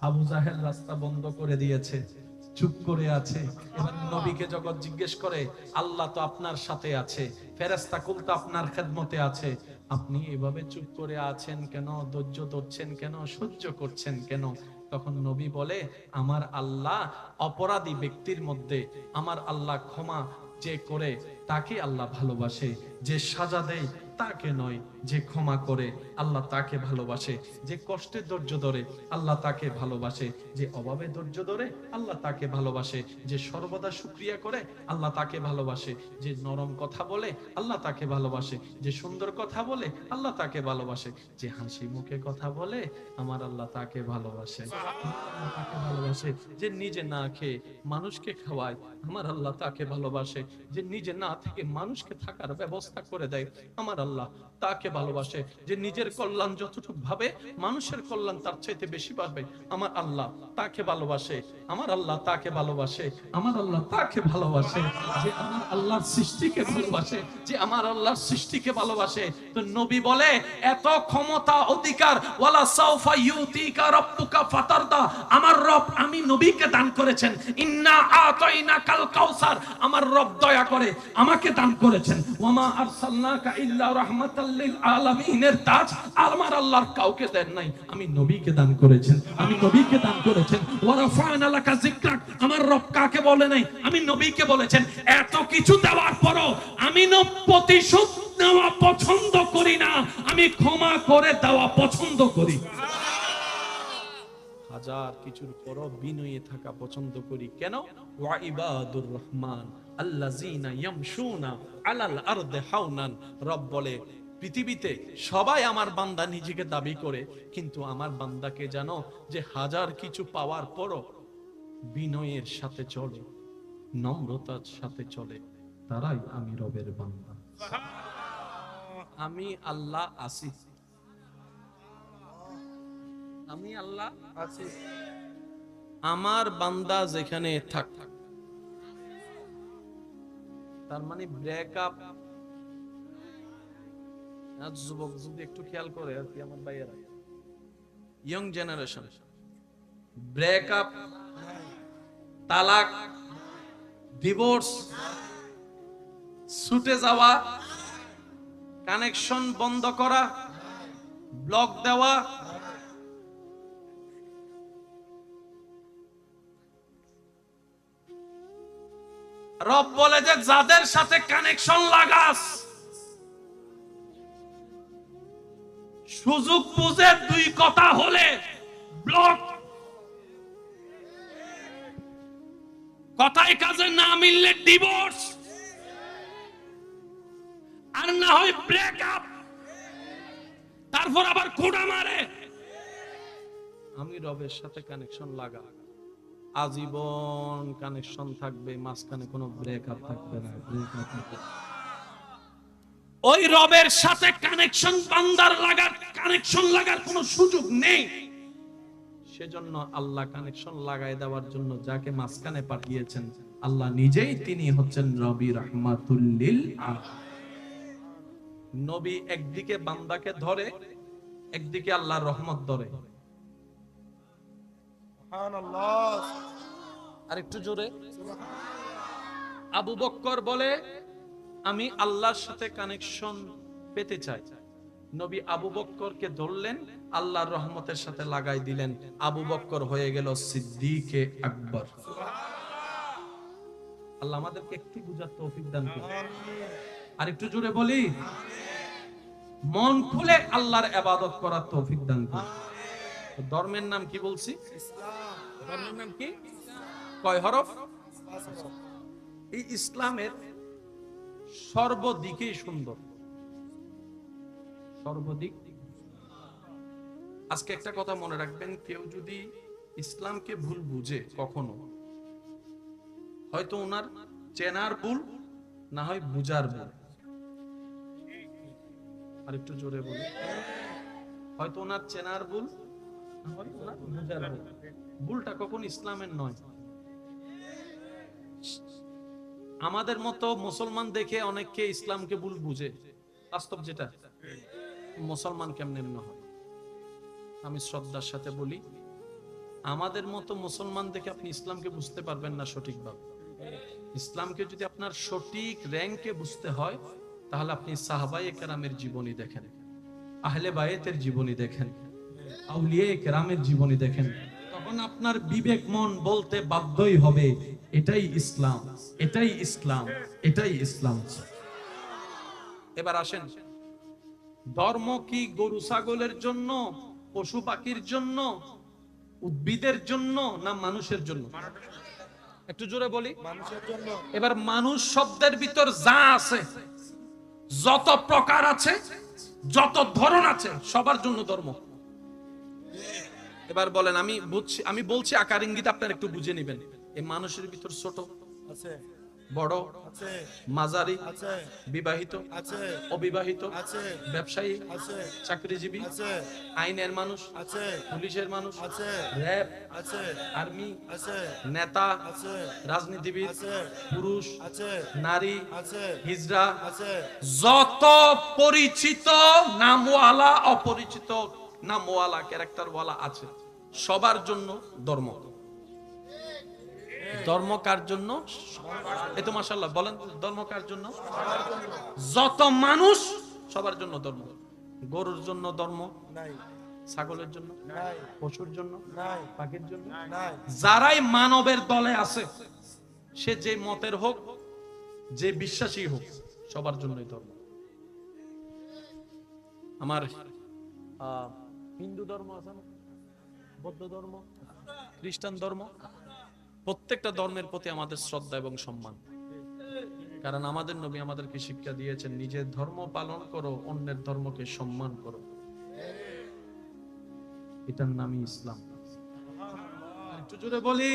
আবু জাহেল রাস্তা বন্ধ করে দিয়েছে, চুপ করে আছে। এবার নবীকে যখন জিজ্ঞেস করে, আল্লাহ তো আপনার সাথে আছে, ফেরেশতাকুল তো আপনার খেদমতে আছে, আপনি এভাবে চুপ করে আছেন কেন, ধৈর্য ধরছেন কেন, সহ্য করছেন কেন? তখন নবী বলে, আমার আল্লাহ অপরাধী ব্যক্তির মধ্যে আমার আল্লাহ ক্ষমা যে করে তাকে আল্লাহ ভালোবাসে, যে সাজা দেয় তাকে নয়, যে ক্ষমা করে আল্লাহ তাকে ভালোবাসে, যে কষ্টে ধৈর্য ধরে আল্লাহ তাকে ভালোবাসে, যে অভাবে ধৈর্য ধরে আল্লাহ তাকে ভালোবাসে, যে সর্বদা শুকরিয়া করে আল্লাহ তাকে ভালোবাসে, যে নরম কথা বলে আল্লাহ তাকে ভালোবাসে, যে সুন্দর কথা বলে আল্লাহ তাকে ভালোবাসে, যে হাসি মুখে কথা বলে আমার আল্লাহ তাকে ভালোবাসে, তাকে ভালোবাসে, যে নিজে না খেয়ে মানুষকে খাওয়ায় আমার আল্লাহ তাকে ভালোবাসে, যে নিজে না থেকে মানুষকে থাকার ব্যবস্থা করে দেয় আমার আল্লাহ তাকে ভালোবাসে, যে নিজের কল্যাণ যতটুকু ভাবে মানুষের কল্যাণ তার চাইতে বেশি পাবে আমার আল্লাহ তাকে ভালোবাসে, আমার আল্লাহ তাকে ভালোবাসে, আমার আল্লাহ তাকে ভালোবাসে, যে আমার আল্লাহর সৃষ্টিকে ভালোবাসে, যে আমার আল্লাহর সৃষ্টিকে ভালোবাসে। তো নবী বলে, এত ক্ষমতা অধিকার, ওয়ালা সাউফা ইউতিকা রাব্বুকা ফাতারদা, আমার রব আমি নবীকে দান করেছেন, ইন্না আতাইনাকাল কাউসার, আমার রব দয়া করে আমাকে দান করেছেন, ওয়ামা আরসালনাকা ইল্লা রাহমাতাল লিল আলামিনের তাজ আমার আল্লাহর কাউকে দেন নাই, আমি নবীকে দান করেছেন, আমি নবীকে দান করেছেন। ওয়া রাফা'না লাকা যিকরাক, আমার রব কাকে বলে নাই, আমি নবীকে বলেছেন। এত কিছু দেওয়ার পরও আমি প্রতিশোধ নেওয়া পছন্দ করি না, আমি ক্ষমা করে দেওয়া পছন্দ করি। হাজার কিছুর পরও বিনয়ী থাকা পছন্দ করি। কেন? ওয়া ইবাদুর রহমান আল্লাযিনা ইয়ামশুনা আলাল আরদি হাওনান, রব বলে পৃথিবীতে সবাই আমার বান্দা নিজেকে দাবি করে, কিন্তু আমার বান্দাকে জানো যে হাজার কিছু পাওয়ার পরও বিনয়ের সাথে চলে, নম্রতার সাথে চলে, তারাই আমি রবের বান্দা। আমি আল্লাহ আছি, আমি আল্লাহ আছি, আমার বান্দা যেখানে থাক, তার মানে ব্রেকআপ। যুবক যদি একটু খেয়াল করে আর কি, আমার ভাইয়েরা, ইয়ং জেনারেশন, ব্রেকআপ, তালাক, ডিভোর্স, ছুটে যাওয়া, কানেকশন বন্ধ করা, ব্লক দেওয়া, রব বলে যে যাদের সাথে কানেকশন লাগাস, সুযোগ বুঝে দুই কথা হলে ব্লক, কথায় কাজে না মিললে ডিভোর্স, আর না হয় ব্রেকআপ, তারপর আবার খোঁড়া মারে। আমি রবের সাথে কানেকশন লাগা, আজীবন কানেকশন থাকবে, মাঝখানে কোনো ব্রেকআপ থাকবে না, ব্রেকআপ থাকবে। ওই রবের সাথে কানেকশন বান্দার লাগার, কানেকশন লাগার কোনো সুযোগ নেই। সেজন্য আল্লাহ কানেকশন লাগাই দেওয়ার জন্য যাকে মাঝখানে পাঠিয়েছেন আল্লাহ নিজেই, তিনি হচ্ছেন নবী রাহমাতুল লিল আলামিন। নবী একদিকে বান্দাকে ধরে, একদিকে আল্লাহর রহমত ধরে। সুবহানাল্লাহ, আরেকটু জোরে। আবু বকর বলে, আমি আল্লাহর সাথে কানেকশন পেতে চাই। নবী আবু বকরকে ধরলেন, আল্লাহর রহমতের সাথে লাগাই দিলেন, আবু বকর হয়ে গেল সিদ্দিকে আকবর। আল্লাহ আমাদেরকে একটু বুঝার তৌফিক দান করুন। আর একটু জোরে বলি, মন খুলে আল্লাহর ইবাদত করার তৌফিক দান করুন। ধর্মের নাম কি বলছি? ইসলাম। ধর্মের নাম কি? কয় হরফ? এই ইসলামের সর্বদিকেই সুন্দর, সর্বদিক। আজকে একটা কথা মনে রাখবেন, কেউ যদি ইসলামকে ভুল বুঝে কখনো, হয়তো ওনার চেনার ভুল, না হয় বুঝার ভুল। আর একটু জোরে বলি, হয়তো ওনার চেনার ভুল, না হয় ওনার বুঝার ভুল। ভুলটা কখন ইসলামের নয়। আমাদের মতো মুসলমান দেখে অনেককে ইসলামকে ভুল বুঝে, বাস্তব যেটা। মুসলমান কেমনে হয়? আমি শ্রদ্ধার সাথে বলি, আমাদের মতো মুসলমান দেখে আপনি ইসলামকে বুঝতে পারবেন না সঠিকভাবে। ইসলামকে যদি আপনার সঠিক র্যাঙ্কে বুঝতে হয়, তাহলে আপনি সাহাবায়ে কেরামের জীবনী দেখেন, আহলে বায়েতের জীবনী দেখেন, আউলিয়ায়ে কেরামের জীবনী দেখেন। তখন আপনার বিবেক মন বলতে বাধ্যই হবে এটাই ইসলাম, এটাই ইসলাম, এটাই ইসলাম। এবার আসেন, ধর্ম কি গরু ছাগলের জন্য, পশু পাখির জন্য, উদ্ভিদের জন্য, না মানুষের জন্য? একটু জোরে বলি, মানুষের জন্য। এবার মানুষ শব্দের ভিতর যা আছে, যত প্রকার আছে, যত ধরন আছে, সবার জন্য ধর্ম। এবার বলেন, আমি বলছি আকার ইঙ্গিত আপনারা একটু বুঝে নেবেন। এই মানুষের ভিতর ছোট আছে, বড় আছে, মাঝারি আছে, বিবাহিত আছে, অবিবাহিত আছে, ব্যবসায়ী আছে, চাকরিজীবী আছে, আইনের মানুষ আছে, পুলিশের মানুষ আছে, র‍্যাব আছে, আর্মি আছে, নেতা আছে, রাজনীতিবিদ আছে, পুরুষ আছে, নারী আছে, হিজড়া আছে, যত পরিচিত নামওয়ালা অপরিচিত নামওয়ালা ক্যারেক্টারওয়ালা আছে, সবার জন্য ধর্ম। ধর্ম কার জন্য? এই তো মাশাআল্লাহ বলেন, ধর্ম কার জন্য? যত মানুষ সবার জন্য ধর্ম। গরুর জন্য ধর্ম নাই, ছাগলের জন্য নাই, পশুর জন্য নাই, পাখির জন্য নাই। যারাই মানবের দলে আছে, সে যে মতের হোক, যে বিশ্বাসী হোক, সবার জন্যই ধর্ম। আমার হিন্দু ধর্ম আছে না, বৌদ্ধ ধর্ম, খ্রিস্টান ধর্ম, প্রত্যেকটা ধর্মের প্রতি আমাদের শ্রদ্ধা এবং সম্মান। কারণ আমাদের নবী আমাদেরকে শিক্ষা দিয়েছেন, নিজের ধর্ম পালন করো, অন্যের ধর্মকে সম্মান করো, এটার নামই ইসলাম। একটু জোরে বলি,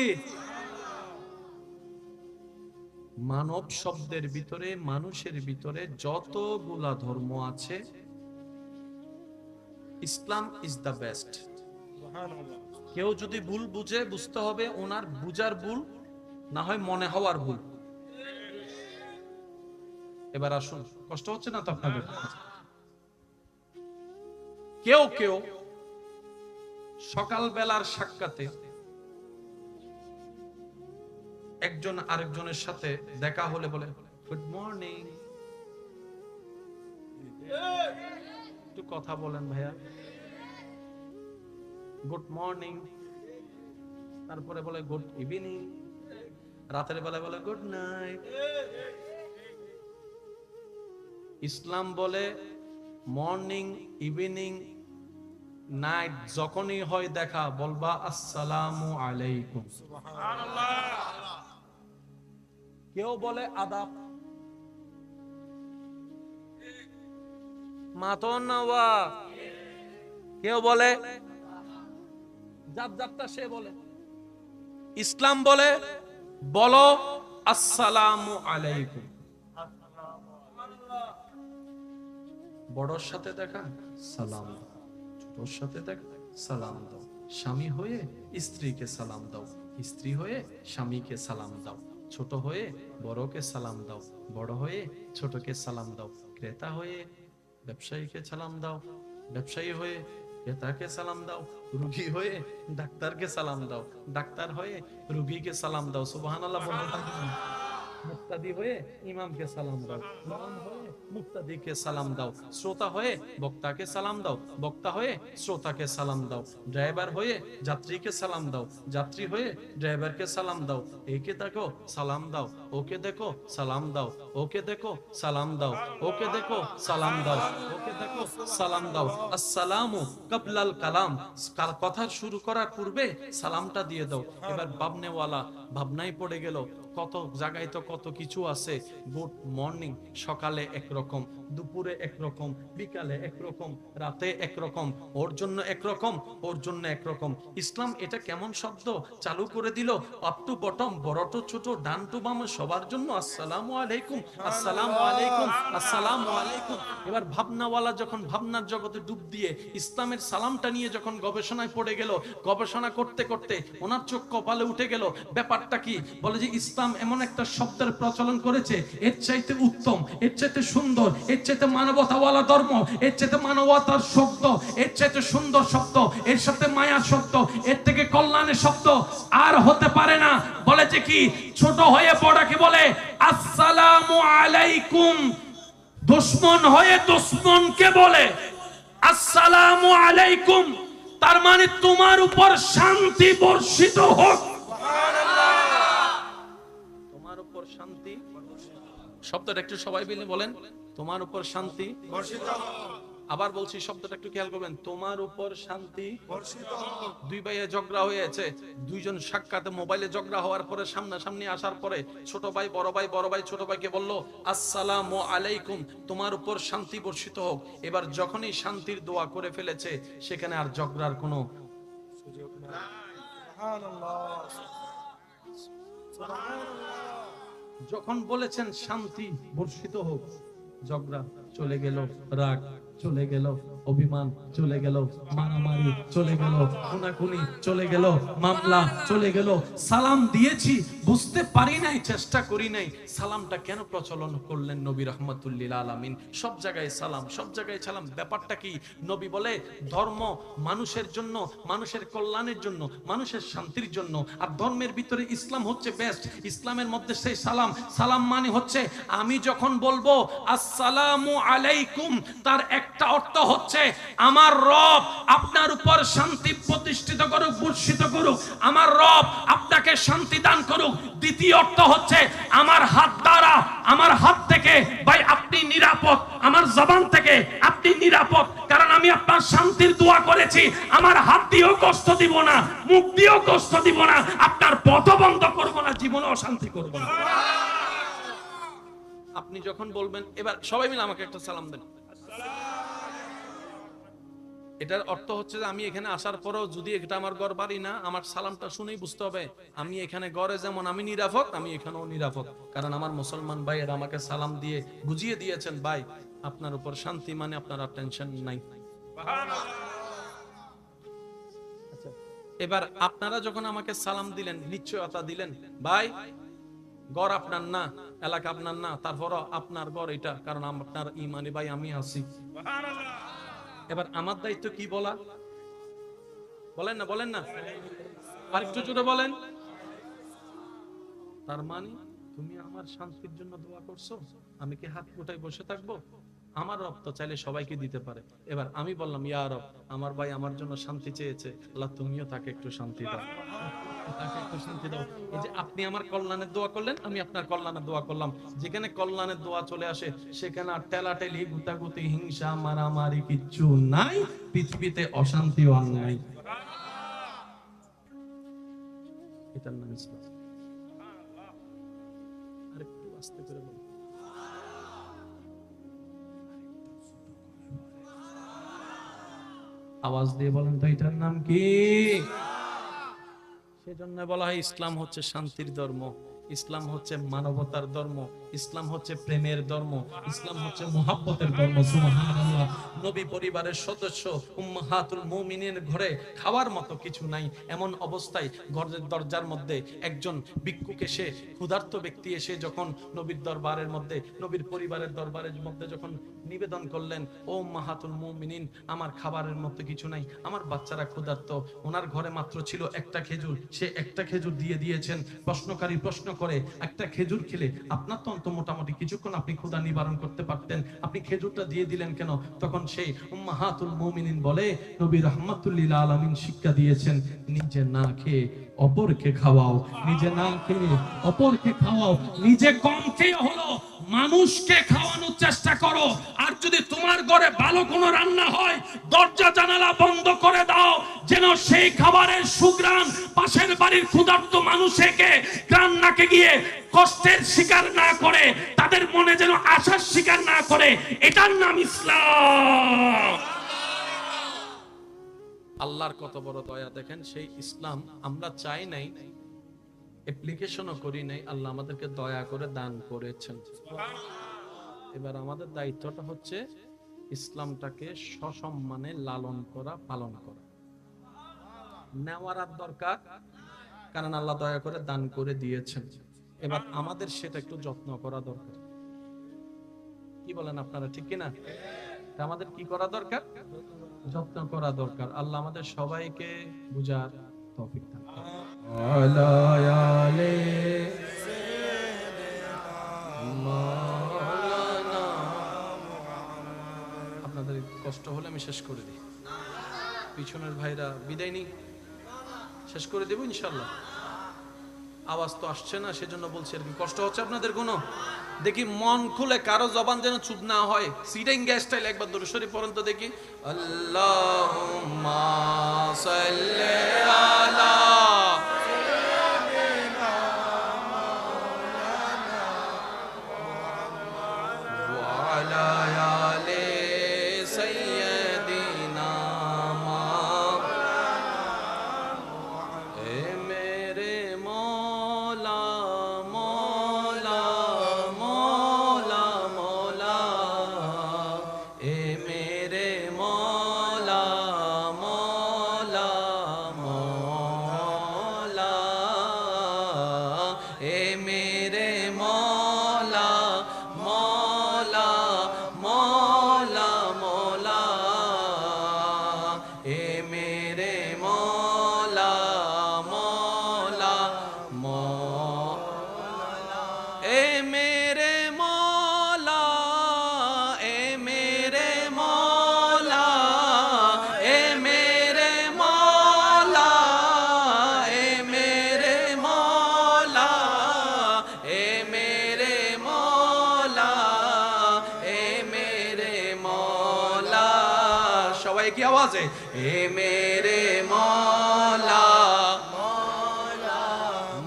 মানব শব্দের ভিতরে, মানুষের ভিতরে যতগুলা ধর্ম আছে, ইসলাম ইজ দ্য বেস্ট। কেউ যদি ভুল বুঝে, বুঝতে হবে ওনার বুঝার ভুল, না হয় মনে হওয়ার ভুল। এবার আসুন, কষ্ট হচ্ছে না তো আপনাদের? কেউ কেউ সকালবেলার সাক্ষাতে একজন আরেকজনের সাথে দেখা হলে বলে গুড মর্নিং, একটু কথা বলেন ভাইয়া, গুড মর্নিং। তারপরে বলে গুড ইভিনিং, রাতের বেলা বলে গুড নাইট। ইসলাম বলে মর্নিং, ইভিনিং, নাইট, যখনই হয় দেখা বলবা আসসালামু আলাইকুম। কেউ বলে আদাব, মাতন নওয়া, কেউ বলে যাবটা সে বলে। ইসলাম বলে বলো আসসালামু আলাইকুম। বড়র সাথে দেখা সালাম দাও, ছোটর সাথে দেখা সালাম দাও, স্বামী হয়ে স্ত্রীকে সালাম দাও, স্ত্রী হয়ে স্বামীকে সালাম দাও, ছোট হয়ে বড়কে সালাম দাও, বড় হয়ে ছোটকে সালাম দাও, ক্রেতা হয়ে ব্যবসায়ীকে সালাম দাও, ব্যবসায়ী হয়ে ক্রেতাকে সালাম দাও, রোগী হয়ে ডাক্তারকে সালাম দাও, ডাক্তার হয়ে রোগীকে সালাম দাও। সুবহানাল্লাহ বলতে থাকুন। মুক্তাদি হয়ে ইমামকে সালাম দাও, ইমাম হয়ে মুক্তাদিকে সালাম দাও, শ্রোতা হয়ে বক্তাকে সালাম দাও, বক্তা হয়ে শ্রোতাকে সালাম দাও, ড্রাইভার হয়ে যাত্রীকে সালাম দাও, যাত্রী হয়ে ড্রাইভারকে সালাম দাও। একে দেখো সালাম দাও, ওকে দেখো সালাম দাও, ওকে দেখো সালাম দাও, ওকে দেখো সালাম দাও, ওকে দেখো সালাম দাও। আসসালামু কাবলাল কালাম, কথা শুরু করার পূর্বে সালামটা দিয়ে দাও। এবার ভাবনেওয়ালা ভাবনায় পড়ে গেল, কত জায়গায় তো কত কিছু আছে। গুড মর্নিং সকালে একরকম, দুপুরে একরকম, বিকালে একরকম, রাতে একরকম, ওর জন্য একরকম, ওর জন্য একরকম। ইসলাম এটা কেমন শব্দ চালু করে দিল, আপ টু বটম, বড় টু ছোট, ডান টু বাম, সবার জন্য আসসালামু আলাইকুম, আসসালামু আলাইকুম, আসসালামু আলাইকুম। এবার ভাবনাওয়ালা যখন ভাবনার জগতে ডুব দিয়ে ইসলামের সালামটা নিয়ে যখন গবেষণায় পড়ে গেল, গবেষণা করতে করতে ওনার চোখ কপালে উঠে গেল। ব্যাপারটা কি? বলে যে ইসলাম এমন একটা শব্দের প্রচলন করেছে, এর চাইতে উত্তম, এর চাইতে সুন্দর, এর এর চাইতে মানবতাওয়ালা ধর্ম, এর চাইতে মানবতার শব্দ, এর চাইতে সুন্দর শব্দ, এর সাথে মায়ার শব্দ, এর থেকে কল্যাণের শব্দ আর হতে পারে না। বলেছে কি, ছোট হয়ে পড়াকে বলে আসসালামু আলাইকুম, দুশমন হয়ে দুশমনকে বলে আসসালামু আলাইকুম, তার মানে তোমার উপর শান্তি বর্ষিত হোক। তোমার উপর শান্তি, শব্দটা একটু সবাই মিলে বলেন, তোমার উপর শান্তি বর্ষিত হোক। আবার বলছি, শব্দটা একটু খেয়াল করবেন, তোমার উপর শান্তি বর্ষিত হোক। দুই ভাইয়ে ঝগড়া হয়েছে, দুইজন সাক্ষাতে মোবাইলে ঝগড়া হওয়ার পরে সামনাসামনি আসার পরে ছোট ভাই বড় ভাই ছোট ভাইকে বলল আসসালামু আলাইকুম, তোমার উপর শান্তি বর্ষিত হোক। এবার যখনই শান্তির দোয়া করে ফেলেছে, সেখানে আর ঝগড়ার কোনো সুযোগ নাই। সুবহানাল্লাহ, সুবহানাল্লাহ। যখন বলেছেন শান্তি বর্ষিত হোক, ঝগড়া চলে গেল, রাগ চলে গেল, অভিমান চলে গেল, মারামারি চলে গেল, খুনাখুনি চলে গেল, মামলা চলে গেল। সালাম দিয়েছি, বুঝতে পারি নাই, চেষ্টা করি নাই, সালামটা কেন প্রচলন করলেন নবী রাহমাতুল লিল আলামিন? সব জায়গায় সালাম, সব জায়গায় সালাম। ব্যাপারটা কি? নবী বলে ধর্ম মানুষের জন্য, মানুষের কল্যাণের জন্য, মানুষের শান্তির জন্য। আর ধর্মের ভিতরে ইসলাম হচ্ছে বেস্ট। ইসলামের মধ্যে সেই সালাম, সালাম মানে হচ্ছে আমি যখন বলবো আসসালামু আলাইকুম, তার একটা অর্থ হচ্ছে আমার রব আপনার উপর শান্তি প্রতিষ্ঠিত করুক, বর্ষিত করুক, আমার রব আপনাকে শান্তি দান করুক। দ্বিতীয় অর্থ হচ্ছে আমার হাত দ্বারা, আমার হাত থেকে ভাই আপনি নিরাপদ, আমার জবান থেকে আপনি নিরাপদ, কারণ আমি আপনার শান্তির দোয়া করেছি। আমার হাত দিয়েও কষ্ট দিব না, মুখ দিয়েও কষ্ট দিব না, আপনার পথ বন্ধ করব না, জীবনে অশান্তি করব না। আপনি যখন বলবেন, এবার সবাই মিলে আমাকে একটা সালাম দেন। এটার অর্থ হচ্ছে যে আমি এখানে আসার পরেও যদি এটা আমার ঘর বাড়ি না, আমার সালামটা শুনেই বুঝতে হবে আমি এখানে ঘরে যেমন আমি নিরাপদ, আমি এখানেও নিরাপদ, কারণ আমার মুসলমান ভাইয়েরা আমাকে সালাম দিয়ে বুঝিয়ে দিয়েছেন, ভাই আপনার উপর শান্তি মানে আপনার আর টেনশন নাই। আচ্ছা, এবার আপনারা যখন আমাকে সালাম দিলেন, নিশ্চয়তা দিলেন, ভাই ঘর আপনার না, এলাকা আপনার না, তারপরও আপনার ঘর এটা, কারণ আপনার ইমানি ভাই আমি আছি। এবার আমার দায়িত্ব কি বলা? বলেন না, বলেন না, আর একটু জোরে বলেন। তার মানে তুমি আমার শান্তির জন্য দোয়া করছো, আমি কি হাত গোটায় বসে থাকবো? আমার রব তো চাইলে সবাইকে দিতে পারে। এবার আমি বললাম, ইয়া রব, আমার ভাই আমার জন্য শান্তি চেয়েছে, আল্লাহ তুমিও তাকে একটু শান্তি দাও, তাকে একটু শান্তি দাও। এই যে আপনি আমার কল্যাণের দোয়া করলেন, আমি আপনার কল্যাণের দোয়া করলাম। যেখানে কল্যাণের দোয়া চলে আসে, সেখানে আর টেলাটেলি, গুতাগুতি, হিংসা, মারামারি কিচ্ছু নাই, পৃথিবীতে অশান্তিও আর নাই। এটার নাম ইসলাম। আরেকটু আস্তে করে বলুন। আওয়াজ দিয়ে বলেন তো, এটার নাম কি? সেজন্য বলা হয় ইসলাম হচ্ছে শান্তির ধর্ম, ইসলাম হচ্ছে মানবতার ধর্ম, ইসলাম হচ্ছে প্রেমের ধর্ম, ইসলাম হচ্ছে মুহাব্বতের ধর্ম। সুবহানাল্লাহ। নবী পরিবারের সদস্য উম্মাহাতুল মুমিনিন ঘরে খাওয়ার মতো কিছু নাই, এমন অবস্থায় ঘরের দরজার মধ্যে একজন ভিক্ষুক এসে, ক্ষুধার্ত ব্যক্তি এসে যখন নবীর দরবারের মধ্যে, নবীর পরিবারের দরবারের মধ্যে যখন নিবেদন করলেন, ও উম্মাহাতুল মুমিনিন, আমার খাবারের মধ্যে কিছু নাই, আমার বাচ্চারা ক্ষুধার্ত, ওনার ঘরে মাত্র ছিল একটা খেজুর, সে একটা খেজুর দিয়ে দিয়েছেন। প্রশ্নকারী প্রশ্ন করে, একটা খেজুর খেলে আপনার তো মোটামুটি কিছুক্ষণ আপনি ক্ষুধা নিবারণ করতে পারতেন, আপনি খেজুরটা দিয়ে দিলেন কেন? তখন সেই উম্মাহাতুল মুমিনিন বলে, নবী রাহমাতুল লিল আলামিন শিক্ষা দিয়েছেন, নিজে না খেয়ে অপরকে খাওয়াও, নিজে না খেয়ে অপরকে খাওয়াও, নিজে কম খেয়ে হলো মানুষকে খাওয়ানোর চেষ্টা করো। আর যদি তোমার ঘরে ভালো কোনো রান্না হয়, দরজা জানালা বন্ধ করে দাও, যেন সেই খাবারের সুঘ্রাণ পাশের বাড়ির ক্ষুধার্ত মানুষকে গ্রাম নাকে গিয়ে কষ্টের শিকার না করে, তাদের মনে যেন আশার শিকার না করে। এটার নাম ইসলাম। আল্লাহর কত বড় দয়া দেখেন, সেই ইসলাম আমরা চাই নাই, অ্যাপ্লিকেশনও করি নাই, আল্লাহ আমাদেরকে দয়া করে দান করেছেন। এবার আমাদের দায়িত্বটা হচ্ছে ইসলামটাকে সসম্মানে লালন করা, পালন করা, নেওয়ার দরকার, কারণ আল্লাহ দয়া করে দান করে দিয়েছেন। এবার আমাদের সেটা একটু যত্ন করা দরকার। কি বলেন আপনারা, ঠিক কিনা? তা আমাদের কি করা দরকার? যত্ন করা দরকার। আল্লাহ আমাদের সবাইকে বুঝার তৌফিক দান করুন। আলা আলে মাওলানা। আপনাদের কষ্ট হলে আমি শেষ করে দিই। পিছনের ভাইরা বিদায় নি, শেষ করে দেব ইনশাআল্লাহ। আওয়াজ তো আসছে না, সেজন্য বলছি আর কি। কষ্ট হচ্ছে আপনাদের কোনো? দেখি মন খুলে, কারো জবান যেন চুপ না হয়। সিটিং গ্যাস স্টাইল একবার দরুদ শরীফ পড়েন তো দেখি। আল্লাহুম্মা সাল্লি আলা সাইয়্যিদিনা মাওলানা ওয়া আলা আলি সাইয়্যিদিনা মাওলানা। এ মেরে মৌলা মৌলা মৌলা মৌলা, এ মেরে মৌলা মৌলা মৌলা, এ মেরে মৌলা মৌলা মৌলা মৌলা, এ মেরে মৌলা মৌলা মৌলা, এ মেরে মৌলা, এ মেরে মৌলা, এ মেরে মৌলা, এ মেরে মৌলা, এ মেরে মৌলা, এ মেরে মৌলা। সবাই কি আওয়াজে? এ মেরে মৌলা মৌলা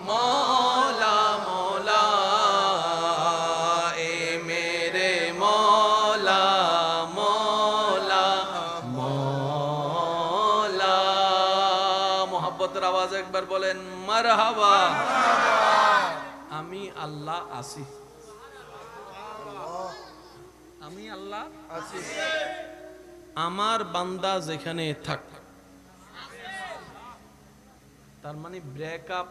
মৌলা মৌলা, এ মেরে মৌলা মৌলা মৌলা। মোহাব্বতের আওয়াজ একবার বলেন মারহাবা। আমি আল্লাহ আসি, আমি আল্লাহ আসি। আমার বান্দা যেখানে থাক, তার মানে ব্রেকআপ।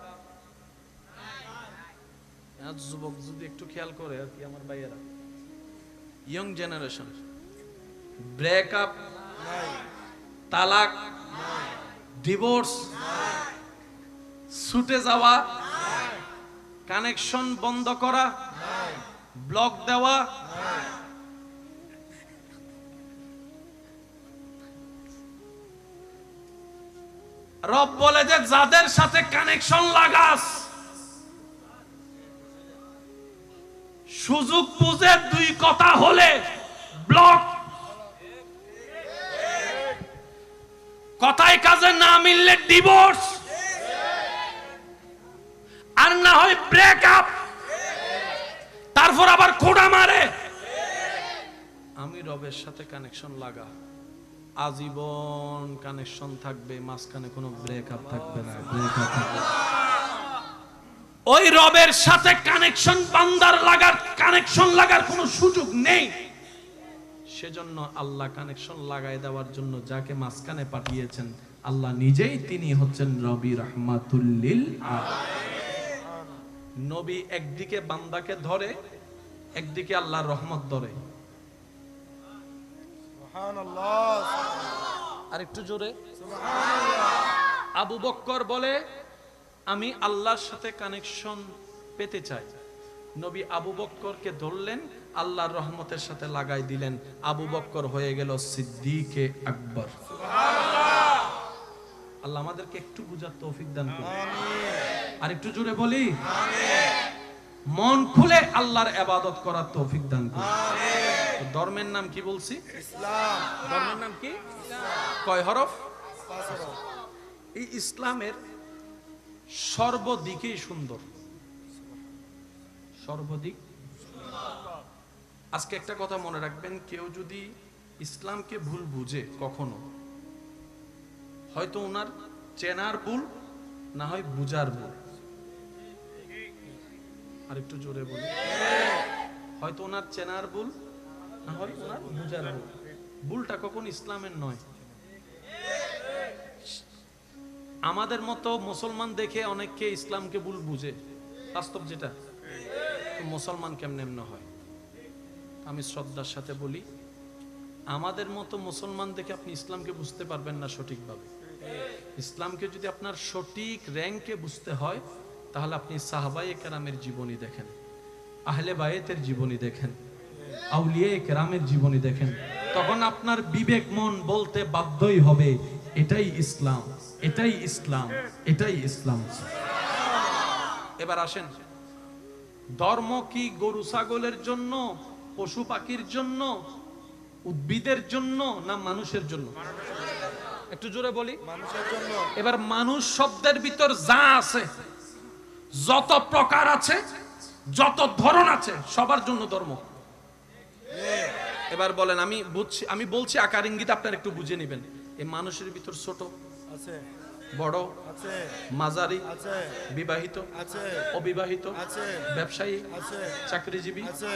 যুবক যদি একটু খেয়াল করে আর কি, আমার ভাইয়েরা, ইয়ং জেনারেশন, ব্রেকআপ, তালাক, ডিভোর্স, ছুটে যাওয়া, কানেকশন বন্ধ করা, ব্লক দেওয়া, রব বলে যে যাদের সাথে কানেকশন লাগাস, সুযোগ বুঝে দুই কথা হলে ব্লক, কথায় কাজে না মিললে ডিভোর্স, আর না হয় ব্রেকআপ, তারপর আবার খোঁড়া মারে। আমি রবের সাথে কানেকশন লাগা, আজীবন কানেকশন থাকবে, মাঝখানে কোনো ব্রেকআপ থাকবে না। ওই রবের সাথে কানেকশন বান্দার কানেকশন লাগার কোনো সুযোগ নেই। সেজন্য আল্লাহ কানেকশন লাগাই দেওয়ার জন্য যাকে মাঝখানে পাঠিয়েছেন, আল্লাহ নিজেই তিনি হচ্ছেন নবী রাহমাতুল লিল আলামিন। নবী একদিকে বান্দাকে ধরে, একদিকে আল্লাহর রহমত ধরে। আর একটু জোরে আবু বক্কর বলে আমি আল্লাহর সাথে কানেকশন পেতে চাই। নবী আবু বক্করকে ধরলেন, আল্লাহর রহমতের সাথে লাগাই দিলেন। আবু বক্কর হয়ে গেল সিদ্দিকে আকবর। আল্লাহ আমাদেরকে একটু বুঝার তৌফিক দান করুন। আর একটু জোরে বলি মন খুলে আল্লাহর ইবাদত করার তৌফিক দান করুন। ধর্মের নাম কি বলছি? ইসলাম। ধর্মের নাম কি? কয় হরফ? 5 হরফ। এই ইসলামের সর্বদিকেই সুন্দর, সর্বদিক। আজকে একটা কথা মনে রাখবেন, কেউ যদি ইসলামকে ভুল বুঝে কখনো, হয়তো ওনার চেনার ভুল, না হয় বুঝার ভুল। আর একটু জোরে বলি, হয়তো ওনার চেনার ভুল, না হয় ওনার বুঝার ভুল। ভুলটা কখন ইসলামের নয়। আমাদের মতো মুসলমান দেখে অনেককে ইসলামকে ভুল বুঝে, বাস্তব যেটা। মুসলমান কেমনে এমন হয়? আমি শ্রদ্ধার সাথে বলি, আমাদের মতো মুসলমান দেখে আপনি ইসলামকে বুঝতে পারবেন না সঠিকভাবে। ইসলামকে যদি আপনার সঠিক র্যাঙ্কে বুঝতে হয়, তাহলে আপনি সাহাবায়ে কেরামের জীবনী দেখেন, আহলে বায়েতের জীবনী দেখেন, আউলিয়ায়ে কেরামের জীবনী দেখেন। তখন আপনার বিবেক মন বলতে বাধ্যই হবে এটাই ইসলাম, এটাই ইসলাম, এটাই ইসলাম। এবার আসেন, ধর্ম কি গরু ছাগলের জন্য, পশু পাখির জন্য, উদ্ভিদের জন্য, না মানুষের জন্য? একটু জোরে বলি, মানুষের জন্য। এবার মানুষ শব্দের ভিতর যা আছে, যত প্রকার আছে, যত ধরন আছে, সবার জন্য ধর্ম। এবার বলেন, আমি বলছি আকার ইঙ্গিত, আপনারা একটু বুঝে নেবেন। এই মানুষের ভিতর ছোট আছে, বড় আছে, মাঝারি আছে, বিবাহিত আছে, অবিবাহিত আছে, ব্যবসায়ী আছে, চাকরিজীবী আছে,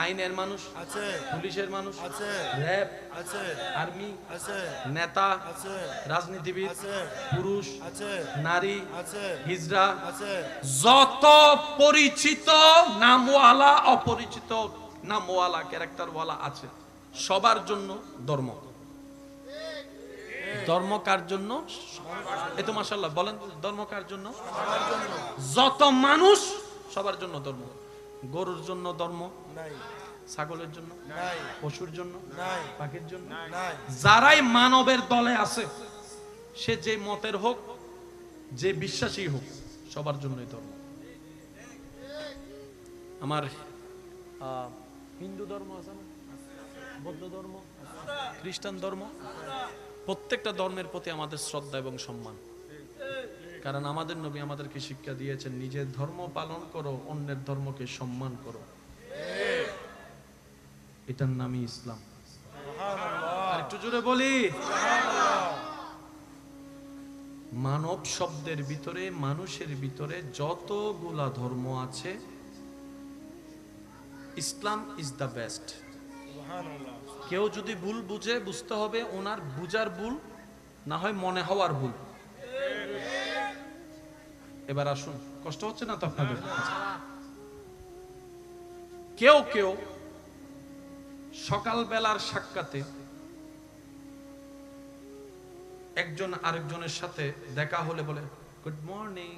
আইনের মানুষ আছে, পুলিশের মানুষ আছে, র‍্যাব আছে, আর্মি আছে, নেতা আছে, রাজনীতিবিদ আছে, পুরুষ আছে, নারী আছে, হিজড়া আছে, যত পরিচিত নামওয়ালা, অপরিচিত নামওয়ালা, ক্যারেক্টারওয়ালা আছে, সবার জন্য ধর্ম। ধর্ম কার জন্য? এই তো মাশাআল্লাহ, বলেন ধর্ম কার জন্য? সবার জন্য। যত মানুষ সবার জন্য ধর্ম। গরুর জন্য ধর্ম নাই, ছাগলের জন্য নাই, পশুর জন্য নাই, পাখির জন্য নাই। যারাই মানবের দলে আছে, সে যে মতের হোক, যে বিশ্বাসী হোক, সবার জন্যই ধর্ম। আমার হিন্দু ধর্ম আছে না, বৌদ্ধ ধর্ম, খ্রিস্টান ধর্ম, প্রত্যেকটা ধর্মের প্রতি আমাদের শ্রদ্ধা এবং সম্মান। কারণ আমাদের নবী আমাদেরকে শিক্ষা দিয়েছেন, নিজের ধর্ম পালন করো, অন্যের ধর্মকে সম্মান করো, এটার নামই ইসলাম। আর একটু জোরে বলি, মানব শব্দের ভিতরে, মানুষের ভিতরে যতগুলা ধর্ম আছে, ইসলাম ইজ দ্য বেস্ট। কেউ যদি ভুল বুঝে, বুঝতে হবে ওনার বুঝার ভুল, না হয় মনে হওয়ার ভুল। এবার আসুন, কষ্ট হচ্ছে না তো আপনাদের? কেউ কেউ সকালবেলার সাক্ষাতে একজন আরেকজনের সাথে দেখা হলে বলে গুড মর্নিং,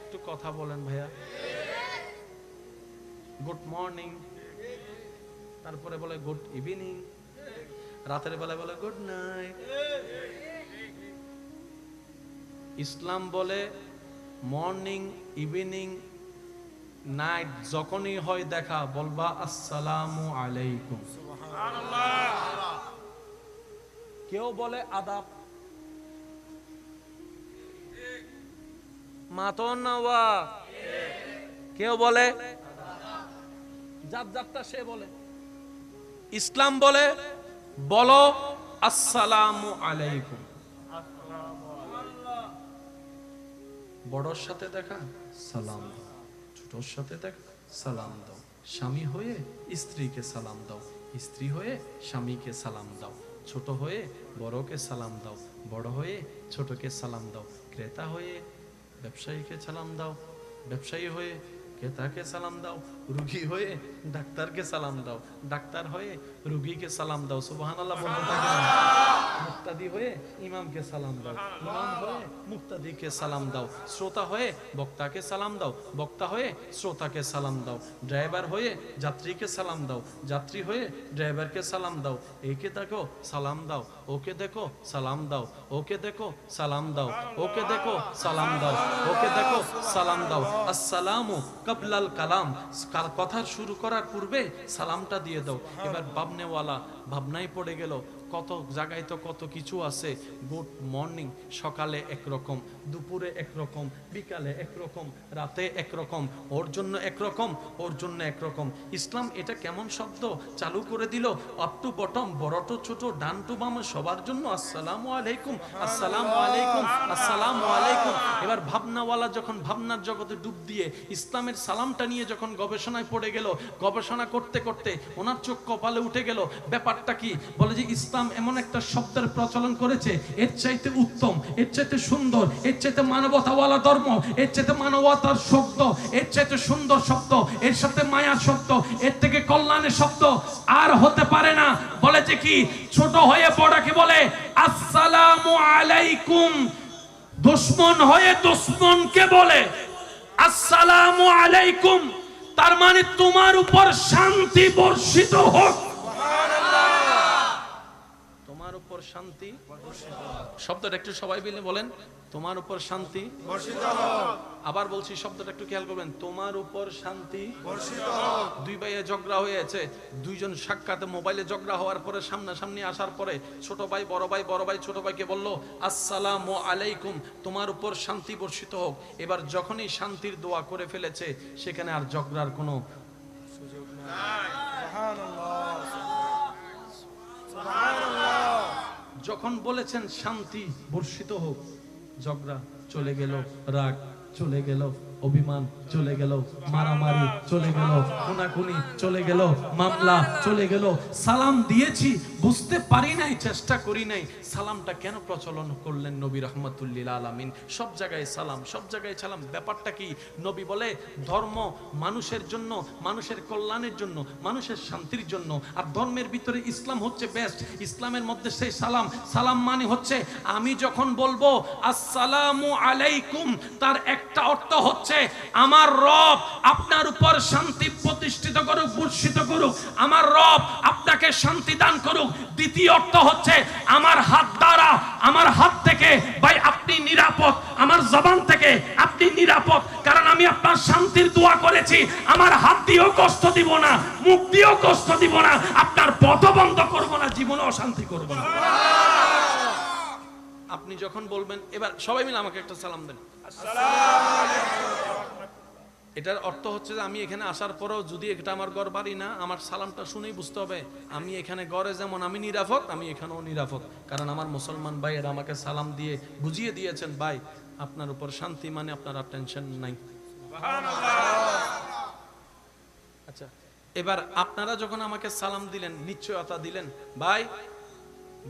একটু কথা বলেন ভাইয়া, গুড মর্নিং। তারপরে বলে গুড ইভিনিং, রাতের বেলা বলে গুড নাইট। ইসলাম বলে মর্নিং, ইভিনিং, নাইট যখনই হয় দেখা, বলবা আসসালামু আলাইকুম। কেউ বলে আদাব, মাতন নওয়া, কেউ বলে যাত্রা, সে বলে। ইসলাম বলে বলো আসসালামু আলাইকুম। বড়র সাথে দেখা সালাম দাও, ছোটর সাথে দেখা সালাম দাও, স্বামী হয়ে স্ত্রীকে সালাম দাও, স্ত্রী হয়ে স্বামীকে সালাম দাও, ছোট হয়ে বড়কে সালাম দাও, বড় হয়ে ছোটকে সালাম দাও, ক্রেতা হয়ে ব্যবসায়ীকে সালাম দাও, ব্যবসায়ী হয়ে ক্রেতাকে সালাম দাও, রোগী হয়ে ডাক্তারকে সালাম দাও, ডাক্তার হয়ে রোগীকে সালাম দাও। সুবহানাল্লাহ বলতে থাকেন। মুক্তাদি হয়ে ইমামকে সালাম দাও, ইমাম হয়ে মুক্তাদিকে সালাম দাও, শ্রোতা হয়ে বক্তাকে সালাম দাও, বক্তা হয়ে শ্রোতাকে সালাম দাও, ড্রাইভার হয়ে যাত্রীকে সালাম দাও, যাত্রী হয়ে ড্রাইভারকে সালাম দাও। একে দেখো সালাম দাও, ওকে দেখো সালাম দাও, ওকে দেখো সালাম দাও, ওকে দেখো সালাম দাও, ওকে দেখো সালাম দাও। আসসালামু কাবলাল কালাম, কথা শুরু করার পূর্বে সালামটা দিয়ে দাও। এবার ভাবনেওয়ালা ভাবনায় পড়ে গেল, কত জায়গায় তো কত কিছু আছে। গুড মর্নিং সকালে একরকম, দুপুরে একরকম, বিকালে একরকম, রাতে একরকম, ওর জন্য একরকম, ওর জন্য একরকম। ইসলাম এটা কেমন শব্দ চালু করে দিল, আপ টু বটম, বড় টু ছোট, ডান টু বাম, সবার জন্য আসসালামু আলাইকুম, আসসালামু আলাইকুম, আসসালামু আলাইকুম। এবার ভাবনাওয়ালা যখন ভাবনার জগতে ডুব দিয়ে ইসলামের সালামটা নিয়ে যখন গবেষণায় পড়ে গেল, গবেষণা করতে করতে ওনার চোখ কপালে উঠে গেল। ব্যাপারটা কি? বলে যে ইসলাম ইসলাম এমন একটা শব্দের প্রচলন করেছে, এর চাইতে উত্তম, এর চাইতে সুন্দর, এর চাইতে মানবতাওয়ালা ধর্ম, এর চাইতে মানবতার শব্দ, এর চাইতে সুন্দর শব্দ, এর সাথে মায়ার শব্দ, এর থেকে কল্যাণের শব্দ আর হতে পারে না। বলে যে কি, ছোট হয়ে বড়কে বলে আসসালামু আলাইকুম, দুশমন হয়ে দুশমনকে বলে আসসালামু আলাইকুম, তার মানে তোমার উপর শান্তি বর্ষিত হোক। তোমার উপর শান্তি বর্ষিত হোক, শব্দটা একটু সবাই মিলে বলেন, তোমার উপর শান্তি বর্ষিত হোক। আবার বলছি, শব্দটা একটু খেয়াল করবেন, তোমার উপর শান্তি বর্ষিত হোক। দুই ভাইয়ে ঝগড়া হয়েছে, দুইজন সাক্ষাতে মোবাইলে ঝগড়া হওয়ার পরে সামনাসামনি আসার পরে ছোট ভাই বড় ভাই ছোট ভাইকে বলল আসসালামু আলাইকুম, তোমার উপর শান্তি বর্ষিত হোক। এবার যখনই শান্তির দোয়া করে ফেলেছে, সেখানে আর ঝগড়ার কোনো সুযোগ নাই। যখন বলেছেন শান্তি বর্ষিত হোক, ঝগড়া চলে গেল, রাগ চলে গেল, অভিমান চলে গেল, মারামারি চলে গেল, খুনাখুনি চলে গেল, মামলা চলে গেল। সালাম দিয়েছি, বুঝতে পারি নাই, চেষ্টা করি নাই, সালামটা কেন প্রচলন করলেন নবী রাহমাতুল লিল আলামিন? সব জায়গায় সালাম, সব জায়গায় সালাম। ব্যাপারটা কি? নবী বলে ধর্ম মানুষের জন্য, মানুষের কল্যাণের জন্য, মানুষের শান্তির জন্য। আর ধর্মের ভিতরে ইসলাম হচ্ছে বেস্ট। ইসলামের মধ্যে সেই সালাম, সালাম মানে হচ্ছে আমি যখন বলবো আসসালামু আলাইকুম, তার একটা অর্থ হচ্ছে আমার রব আপনার উপর শান্তি প্রতিষ্ঠিত করুক, বর্ষিত করুক, আমার রব আপনাকে শান্তি দান করুক। দ্বিতীয় অর্থ হচ্ছে আমার হাত দ্বারা, আমার হাত থেকে ভাই আপনি নিরাপদ, আমার জবান থেকে আপনি নিরাপদ, কারণ আমি আপনার শান্তির দোয়া করেছি। আমার হাত দিয়েও কষ্ট দিব না, মুখ দিয়েও কষ্ট দিব না, আপনার পথ বন্ধ করব না, জীবনে অশান্তি করব না। আপনি যখন বলবেন, এবার সবাই মিলে আমাকে একটা সালাম দেন, আসসালামু আলাইকুম। এটার অর্থ হচ্ছে যে আমি এখানে আসার পরেও যদি এটা আমার ঘর বাড়ি না, আমার সালামটা শুনেই বুঝতে হবে আমি এখানে ঘরে যেমন আমি নিরাপদ, আমি এখানেও নিরাপদ, কারণ আমার মুসলমান ভাইয়েরা আমাকে সালাম দিয়ে বুঝিয়ে দিয়েছেন ভাই আপনার উপর শান্তি মানে আপনার আর টেনশন নাই। আচ্ছা, এবার আপনারা যখন আমাকে সালাম দিলেন, নিশ্চয়তা দিলেন ভাই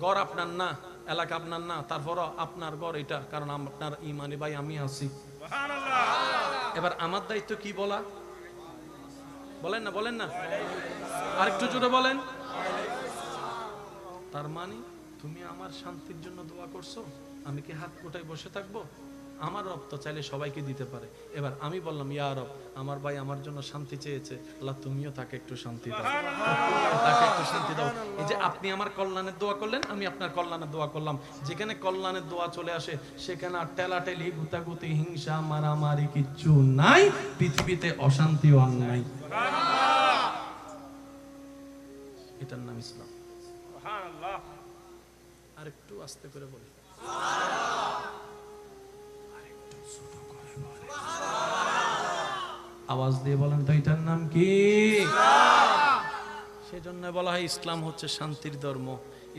ঘর আপনার না, এলাকা আপনার না, তারপরও আপনার ঘর এটা, কারণ আপনার ইমানে ভাই আমি আছি। এবার আমার দায়িত্ব কি বলা? বলেন না, বলেন না, আরেকটু জোরে বলেন। তার মানে তুমি আমার শান্তির জন্য দোয়া করছো, আমি কি হাত কোটায় বসে থাকবো? আমার রব তো চাইলে সবাইকে দিতে পারে। এবার আমি বললাম ইয়া রব, আমার ভাই আমার জন্য শান্তি চেয়েছে, আল্লাহ তুমিও তাকে একটু শান্তি দাও, তাকে একটু শান্তি দাও। এই যে আপনি আমার কল্যাণের দোয়া করলেন, আমি আপনার কল্যাণের দোয়া করলাম। যেখানে কল্যাণের দোয়া চলে আসে, সেখানে আর টেলাটেলি, গুতাগুতি, হিংসা, মারামারি কিচ্ছু নাই, পৃথিবীতে অশান্তিও আর নাই। এটার নাম ইসলাম। আর একটু আস্তে করে বলি, আওয়াজ দিয়ে বলেন তো এটার নাম কি? সেজন্য বলা হয় ইসলাম হচ্ছে শান্তির ধর্ম,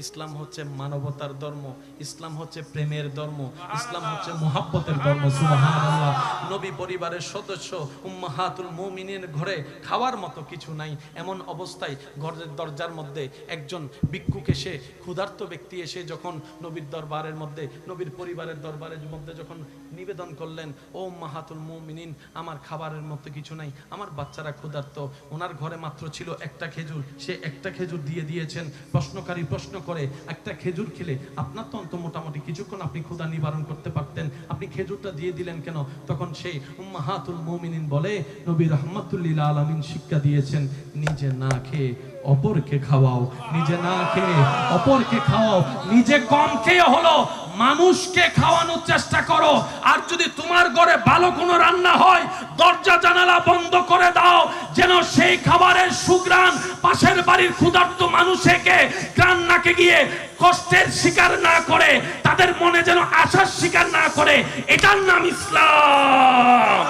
ইসলাম হচ্ছে মানবতার ধর্ম, ইসলাম হচ্ছে প্রেমের ধর্ম, ইসলাম হচ্ছে মুহাব্বতের ধর্ম। সুবহানাল্লাহ। নবী পরিবারের সদস্য উম্মাহাতুল মুমিনিন ঘরে খাওয়ার মতো কিছু নাই, এমন অবস্থায় ঘরের দরজার মধ্যে একজন ভিক্ষুক এসে, ক্ষুধার্ত ব্যক্তি এসে যখন নবীর দরবারের মধ্যে, নবীর পরিবারের দরবারের মধ্যে যখন নিবেদন করলেন, ও উম্মাহাতুল মুমিনিন আমার খাবারের মতো কিছু নাই, আমার বাচ্চারা ক্ষুধার্ত, ওনার ঘরে মাত্র ছিল একটা খেজুর, সে একটা খেজুর দিয়ে দিয়েছেন। প্রশ্নকারী প্রশ্ন করে, একটা খেজুর খেলে আপনার তো অন্ত মোটামুটি কিছুক্ষণ আপনি ক্ষুধা নিবারণ করতে পারতেন, আপনি খেজুরটা দিয়ে দিলেন কেন? তখন সেই উম্মাহাতুল মুমিনিন বলে, নবী রাহমাতুল লিল আলামিন শিক্ষা দিয়েছেন, নিজে না খেয়ে অপরকে খাওয়াও, নিজে না খেয়ে অপরকে খাওয়াও, নিজে কম খেয়ে হলো মানুষকে খাওয়ানোর চেষ্টা করো। আর যদি তোমার ঘরে ভালো কোনো রান্না হয়, দরজা জানালা বন্ধ করে দাও, যেন সেই খাবারের সুঘ্রাণ পাশের বাড়ির ক্ষুধার্ত মানুষকে গ্রাণ নাকে গিয়ে কষ্টের শিকার না করে, তাদের মনে যেন আশার শিকার না করে। এটার নাম ইসলাম।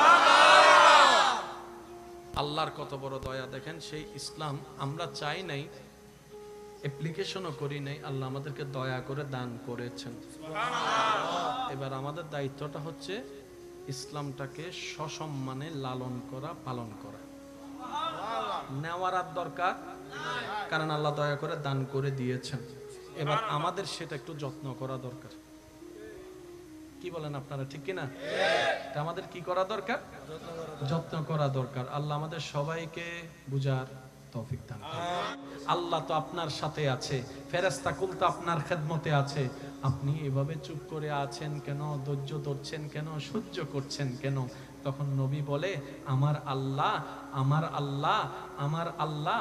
আল্লাহর কত বড় দয়া দেখেন, সেই ইসলাম আমরা চাই নাই, অ্যাপ্লিকেশনও করি নাই, আল্লাহ আমাদেরকে দয়া করে দান করেছেন। এবার আমাদের দায়িত্বটা হচ্ছে ইসলামটাকে সসম্মানে লালন করা, পালন করা। নেওয়ার আর দরকার, কারণ আল্লাহ দয়া করে দান করে দিয়েছেন। এবার আমাদের সেটা একটু যত্ন করা দরকার। কি বলেন আপনারা, ঠিক কিনা? এটা আমাদের কি করা দরকার? যত্ন করা দরকার। আল্লাহ আমাদের সবাইকে বুঝার তৌফিক দান করুন। আল্লাহ তো আপনার সাথে আছে, ফেরেশতা কুল তো আপনার খেদমতে আছে। আপনি এভাবে চুপ করে আছেন কেন? ধৈর্য ধরছেন কেন? সহ্য করছেন কেন? তখন নবী বলে, আমার আল্লাহ, আমার আল্লাহ, আমার আল্লাহ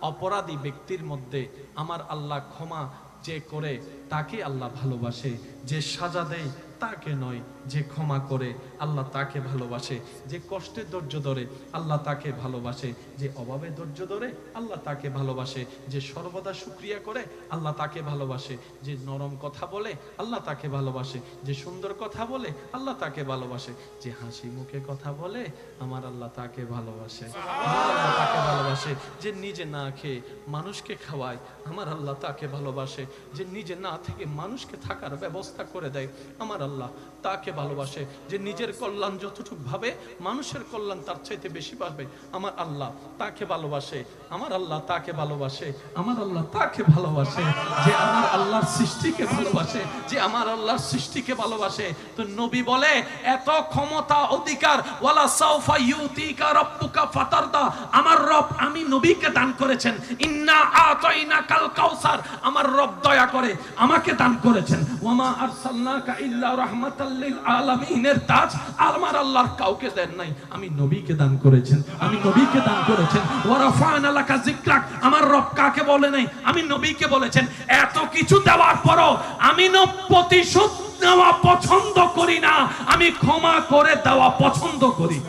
অপরাধী ব্যক্তির মধ্যে আমার আল্লাহ ক্ষমা যে করে তাকে আল্লাহ ভালোবাসে, যে সাজা দেয় তাকে নয়, যে ক্ষমা করে আল্লাহ তাকে ভালোবাসে, যে কষ্টে ধৈর্য ধরে আল্লাহ তাকে ভালোবাসে, যে অভাবে ধৈর্য ধরে আল্লাহ তাকে ভালোবাসে, যে সর্বদা শুকরিয়া করে আল্লাহ তাকে ভালোবাসে, যে নরম কথা বলে আল্লাহ তাকে ভালোবাসে, যে সুন্দর কথা বলে আল্লাহ তাকে ভালোবাসে, যে হাসি মুখে কথা বলে আমার আল্লাহ তাকে ভালোবাসে, আমার আল্লাহ তাকে ভালোবাসে, যে নিজে না খেয়ে মানুষকে খাওয়ায় আমার আল্লাহ তাকে ভালোবাসে, যে নিজে না থেকে মানুষকে থাকার ব্যবস্থা করে দেয় আমার আল্লাহ তাকে ভালোবাসে, যে নিজের কল্যাণ যতটুকু ভাবে মানুষের কল্যাণ তার চাইতে বেশি পাবে আমার আল্লাহ তাকে ভালোবাসে, আমার আল্লাহ তাকে ভালোবাসে, আমার আল্লাহ তাকে ভালোবাসে, যে আমার আল্লাহর সৃষ্টিকে ভালোবাসে, যে আমার আল্লাহর সৃষ্টিকে ভালোবাসে। তো নবী বলে, এত ক্ষমতা অধিকার ওয়ালা সাউফা ইউতিকা রাব্বুকা ফাতারদা, আমার রব আমি নবীকে দান করেছেন। ইন্না আতাইনাকাল কাউসার, আমার রব দয়া করে আমাকে দান করেছেন। ওয়ামা আরসালনাকা ইল্লা রাহমাতাল লিল আলামিনের তাজ আমার আল্লাহর কাউকে দেন নাই, আমি নবীকে দান করেছেন, আমি নবীকে দান করেছেন। ওয়া রাফা'না লাকা যিকরাক, আমার রব কাকে বলে নাই, আমি নবীকে বলেছেন। এত কিছু দেওয়ার পরও আমি প্রতিশোধ নেওয়া পছন্দ করি না, আমি ক্ষমা করে দেওয়া পছন্দ করি।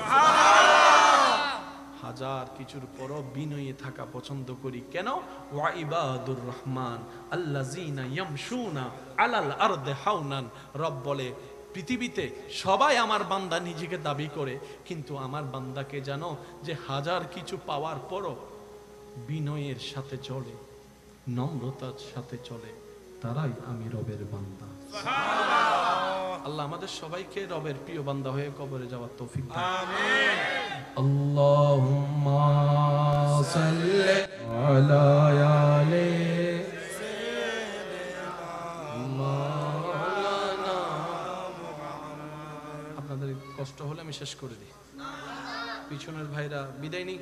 হাজার কিছুর পরও বিনয়ী থাকা পছন্দ করি। কেন? ওয়া ইবাদুর রহমান আল্লাযিনা ইয়ামশুনা আলাল আরদি হাওনান, রব বলে পৃথিবীতে সবাই আমার বান্দা নিজেকে দাবি করে, কিন্তু আমার বান্দাকে জানো যে হাজার কিছু পাওয়ার পরও বিনয়ের সাথে চলে, নম্রতার সাথে চলে, তারাই আমি রবের বান্দা। আল্লাহ আমাদের সবাইকে রবের প্রিয় বান্দা হয়ে কবরে যাওয়ার তৌফিক দান। আমিন। আল্লাহুম্মা সাল্লি আলা আলি মাওলানা। আপনাদের কষ্ট হলে আমি শেষ করে দিই। পিছনের ভাইরা বিদায় নেই,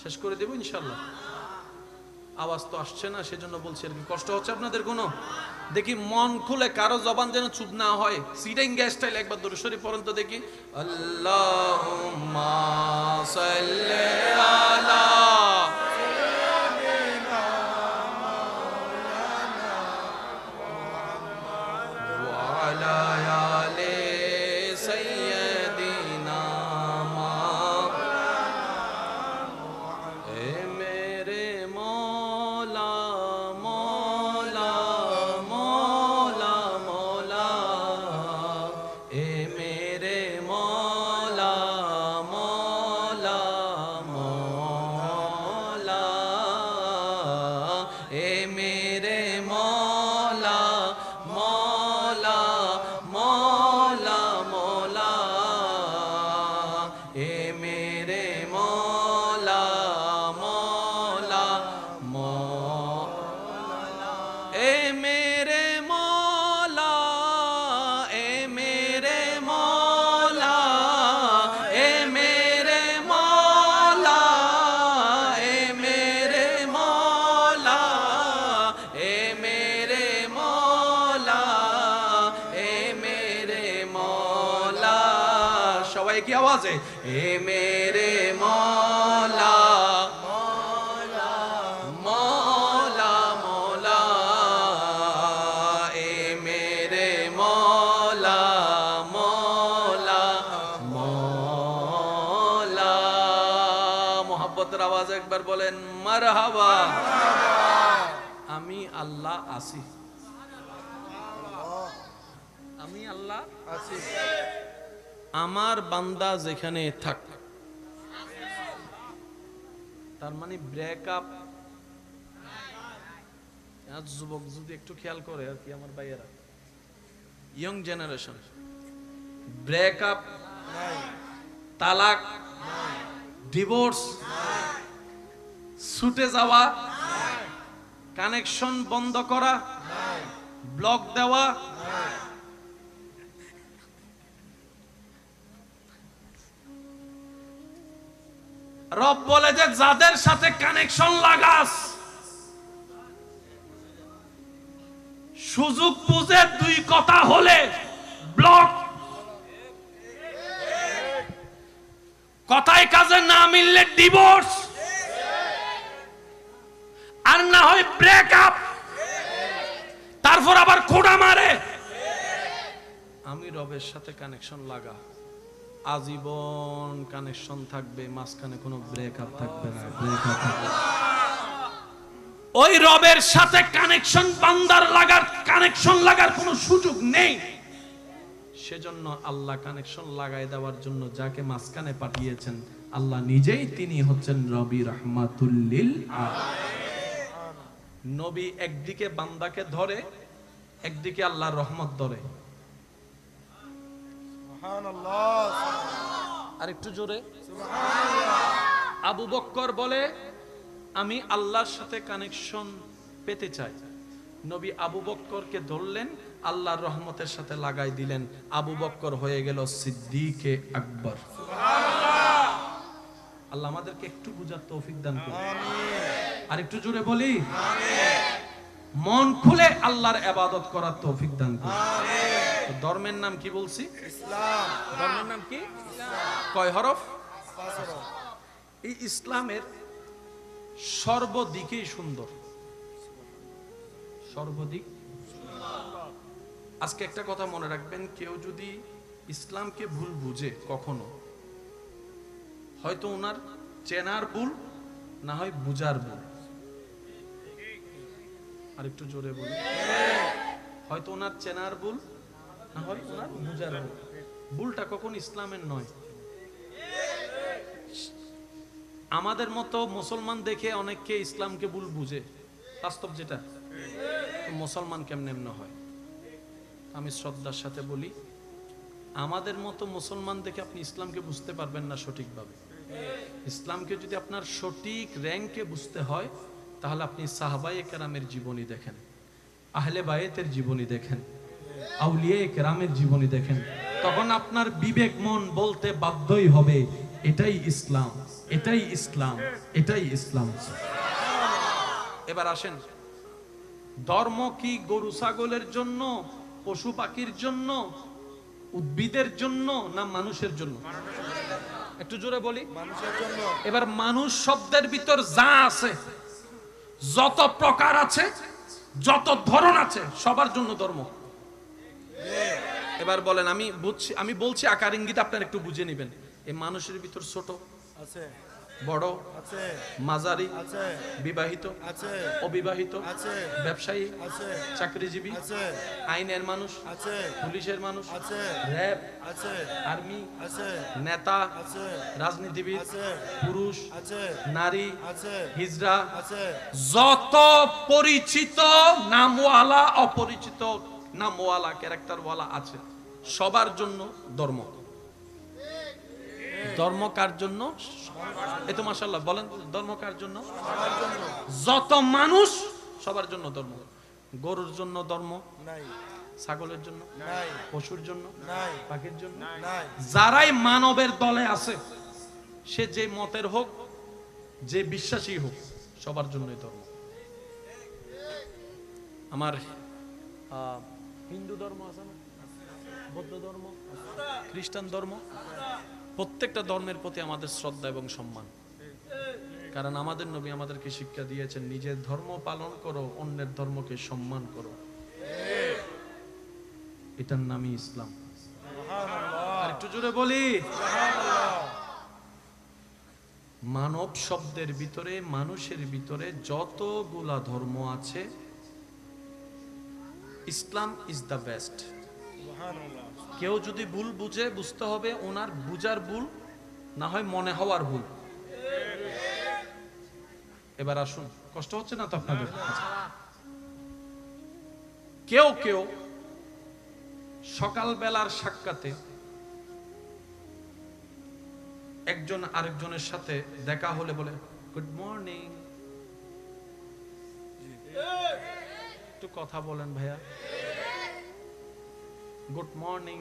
শেষ করে দেব ইনশাআল্লাহ। আওয়াজ তো আসছে না, সেজন্য বলছি। আর কি কষ্ট হচ্ছে আপনাদের কোনো? দেখি মন খুলে, কারো জবান যেন চুপ না হয়। সিডিং স্টাইল একবার দরুদ শরীফ পড়েন তো দেখি। আল্লাহুম্মা সাল্লি আলা সাইয়্যিদিনা মাওলানা ওয়া আলা আলি সাইয়্যিদিনা মাওলানা। এ মেরে মৌলা মৌলা মৌলা মৌলা, এ মেরে মৌলা মৌলা মৌলা, এ মেরে মৌলা মৌলা মৌলা মৌলা, এ মেরে মৌলা মৌলা মৌলা, এ মেরে মৌলা, এ মেরে মৌলা, এ মেরে মৌলা, এ মেরে মৌলা, এ মেরে মৌলা, এ মেরে মৌলা। সবাই কি আওয়াজে? এ মেরে মৌলা মৌলা মৌলা মৌলা, এ মেরে মৌলা মৌলা মৌলা। মোহাব্বতের আওয়াজ একবার বলেন মারহাবা। আমি আল্লাহ আছি, আমি আল্লাহ আছি। আমার বান্দা যেখানে থাক, তার মানে ব্রেকআপ। যুবক যদি একটু খেয়াল করে আর কি, আমার ভাইয়েরা, ইয়ং জেনারেশন, ব্রেকআপ, তালাক, ডিভোর্স, ছুটে যাওয়া, কানেকশন বন্ধ করা, ব্লক দেওয়া, রব বলে যে যাদের সাথে কানেকশন লাগাস, সুযোগ বুঝে দুই কথা হলে ব্লক, কথায় কাজে না মিললে ডিভোর্স, আর না হয় ব্রেকআপ, তারপর আবার খোঁড়া মারে। আমি রবের সাথে কানেকশন লাগা, আজীবন কানেকশন থাকবে, মাঝখানে কোনো ব্রেকআপ থাকবে না, ব্রেকআপ থাকবে। ওই রবের সাথে কানেকশন বান্দার কানেকশন লাগার কোনো সুযোগ নেই। সেজন্য আল্লাহ কানেকশন লাগাই দেওয়ার জন্য যাকে মাঝখানে পাঠিয়েছেন আল্লাহ নিজেই, তিনি হচ্ছেন নবী রাহমাতুল লিল আলামিন। নবী একদিকে বান্দাকে ধরে, একদিকে আল্লাহর রহমত ধরে। সুবহানাল্লাহ। আর একটু জোরে সুবহানাল্লাহ। আবু বকর বলে আমি আল্লাহর সাথে কানেকশন পেতে চাই। নবী আবু বকরকে ধরলেন, আল্লাহর রহমতের সাথে লাগাই দিলেন, আবু বকর হয়ে গেল সিদ্দিকে আকবর। সুবহানাল্লাহ। আল্লাহ আমাদেরকে একটু বুঝার তৌফিক দান করুন। আমিন। আর একটু জোরে বলি আমিন। মন খুলে আল্লাহর ইবাদত করার তৌফিক দান করুন। আমিন। ধর্মের নাম কি বলছি? ইসলাম। ধর্মের নাম কি? ইসলাম। কয় হরফ? 5 হরফ। এই ইসলামের সর্বদিকেই সুন্দর, সর্বদিক। আজকে একটা কথা মনে রাখবেন, কেউ যদি ইসলামকে ভুল বুঝে কখনো, হয়তো ওনার চেনার ভুল, না হয় বুঝার ভুল। আর একটু জোরে বলি, হয়তো ওনার চেনার ভুল, না হয় ওনার বুঝার ভুল। ভুলটা কখন ইসলামের নয়। আমাদের মতো মুসলমান দেখে অনেককে ইসলামকে ভুল বুঝে, বাস্তব যেটা। মুসলমান কেমনে এমন হয়? আমি শ্রদ্ধার সাথে বলি, আমাদের মতো মুসলমান দেখে আপনি ইসলামকে বুঝতে পারবেন না সঠিকভাবে। ইসলামকে যদি আপনার সঠিক র্যাঙ্কে বুঝতে হয়, তাহলে আপনি সাহাবায়ে কেরামের জীবনী দেখেন, আহলে বায়েতের জীবনী দেখেন, আউলিয়ায়ে কেরামের জীবনী দেখেন। তখন আপনার বিবেক মন বলতে বাধ্যই হবে এটাই ইসলাম, এটাই ইসলাম, এটাই ইসলাম। এবার আসেন, ধর্ম কি গরু ছাগলের জন্য, পশু পাখির জন্য, উদ্ভিদের জন্য, না মানুষের জন্য? একটু জোরে বলি, মানুষের জন্য। এবার মানুষ শব্দের ভিতর যা আছে, যত প্রকার আছে, যত ধরন আছে, সবার জন্য ধর্ম। এবার বলেন, আমি বলছি আকার ইঙ্গিত, আপনারা একটু বুঝে নেবেন। এই মানুষের ভিতর ছোট আছে, বড় আছে, মাঝারি আছে, বিবাহিত আছে, অবিবাহিত আছে, ব্যবসায়ী আছে, চাকরিজীবী আছে, আইনের মানুষ আছে, পুলিশের মানুষ আছে, র‍্যাব আছে, আর্মি আছে, নেতা আছে, রাজনীতিবিদ আছে, পুরুষ আছে, নারী আছে, হিজড়া আছে, যত পরিচিত নামওয়ালা, অপরিচিত নামওয়ালা, ক্যারেক্টারওয়ালা আছে, সবার জন্য ধর্ম। ধর্ম কার জন্য? এই তো মাশাআল্লাহ বলেন, ধর্ম কার জন্য? সবার জন্য। যত মানুষ সবার জন্য ধর্ম। গরুর জন্য ধর্ম নাই, ছাগলের জন্য নাই, পশুর জন্য নাই, পাখির জন্য নাই। যারাই মানবের দলে আছে, সে যে মতের হোক, যে বিশ্বাসী হোক, সবার জন্যই ধর্ম। আমার হিন্দু ধর্ম আছে না, বৌদ্ধ ধর্ম, খ্রিস্টান ধর্ম, প্রত্যেকটা ধর্মের প্রতি আমাদের শ্রদ্ধা এবং সম্মান। কারণ আমাদের নবী আমাদেরকে শিক্ষা দিয়েছেন, নিজের ধর্ম পালন করো, অন্যের ধর্মকে সম্মান করো, এটার নামই ইসলাম। আর একটু জোরে বলি, মানব শব্দের ভিতরে, মানুষের ভিতরে যতগুলা ধর্ম আছে, ইসলাম ইজ দ্য বেস্ট। কেউ যদি ভুল বুঝে, বুঝতে হবে ওনার বুঝার ভুল, না হয় মনে হওয়ার ভুল। এবার আসুন, কষ্ট হচ্ছে না তো আপনাদের? কেউ কেউ সকালবেলার সাক্ষাতে একজন আরেকজনের সাথে দেখা হলে বলে গুড মর্নিং, একটু কথা বলেন ভাইয়া। গুড মর্নিং,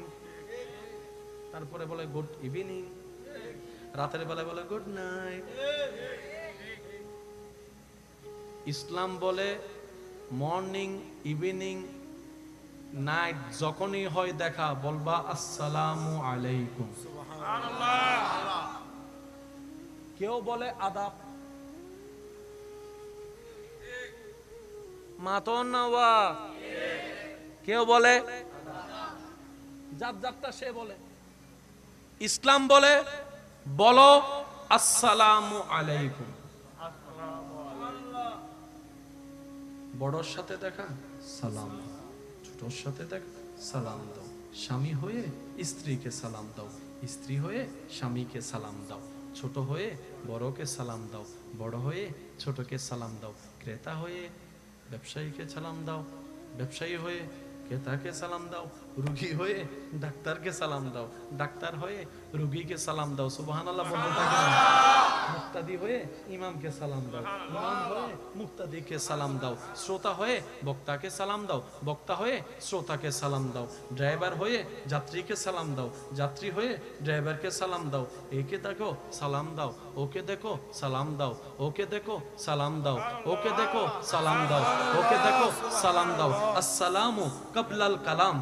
তারপরে বলে গুড ইভিনিং, রাতের বেলায় বলে গুড নাইট। ইসলাম বলে মর্নিং, ইভিনিং, নাইট যখনই হয় দেখা বলবা আসসালামু আলাইকুম। কেউ বলে আদাব, মাতনওয়া, কেউ বলে যার যারটা সে বলে। ইসলাম বলে বলো আসসালামু আলাইকুম। বড়র সাথে দেখা সালাম, ছোটর সাথে দেখা সালাম দাও। স্বামী হয়ে স্ত্রীকে সালাম দাও, স্ত্রী হয়ে স্বামীকে সালাম দাও। ছোট হয়ে বড়কে সালাম দাও, বড় হয়ে ছোটকে সালাম দাও। ক্রেতা হয়ে ব্যবসায়ীকে সালাম দাও, ব্যবসায়ী হয়ে ক্রেতাকে সালাম দাও। রোগী হয়ে ডাক্তারকে সালাম দাও, ডাক্তার হয়ে রোগীকে সালাম দাও। সুবহানাল্লাহ বলতে থাকেন। মুক্তাদি হয়ে ইমামকে সালাম দাও, ইমাম হয়ে মুক্তাদিকে সালাম দাও। শ্রোতা হয়ে বক্তাকে সালাম দাও, বক্তা হয়ে শ্রোতাকে সালাম দাও। ড্রাইভার হয়ে যাত্রীকে সালাম দাও, যাত্রী হয়ে ড্রাইভারকে সালাম দাও। একে দেখো সালাম দাও, ওকে দেখো সালাম দাও, ওকে দেখো সালাম দাও, ওকে দেখো সালাম দাও, ওকে দেখো সালাম দাও। আসসালামু কাবলাল কালাম,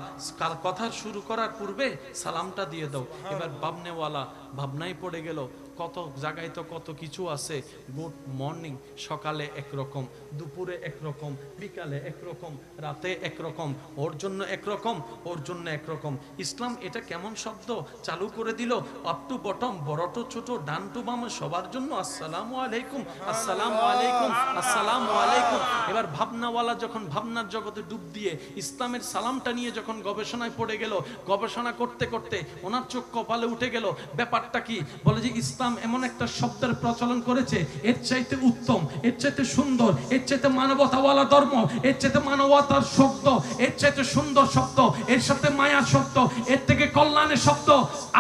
কথা শুরু করার পূর্বে সালামটা দিয়ে দাও। এবার ভাবনেওয়ালা ভাবনায় পড়ে গেল, কত জায়গায় তো কত কিছু আছে। গুড মর্নিং সকালে একরকম, দুপুরে একরকম, বিকালে একরকম, রাতে একরকম, ওর জন্য একরকম, ওর জন্য একরকম। ইসলাম এটা কেমন শব্দ চালু করে দিল, আপ টু বটম, বড় টু ছোট, ডান টু বাম, সবার জন্য আসসালামু আলাইকুম, আসসালামু আলাইকুম, আসসালামু আলাইকুম। এবার ভাবনাওয়ালা যখন ভাবনার জগতে ডুব দিয়ে ইসলামের সালামটা নিয়ে যখন গবেষণায় পড়ে গেল, গবেষণা করতে করতে ওনার চোখ কপালে উঠে গেল। ব্যাপারটা কি? বলে যে ইসলাম এমন একটা শব্দের প্রচলন করেছে, এর চাইতে উত্তম, এর চাইতে সুন্দর, এর চাইতে মানবতাওয়ালা ধর্ম, এর চাইতে মানবতার শব্দ, এর চাইতে সুন্দর শব্দ, এর সাথে মায়ার শব্দ, এর থেকে কল্যাণের শব্দ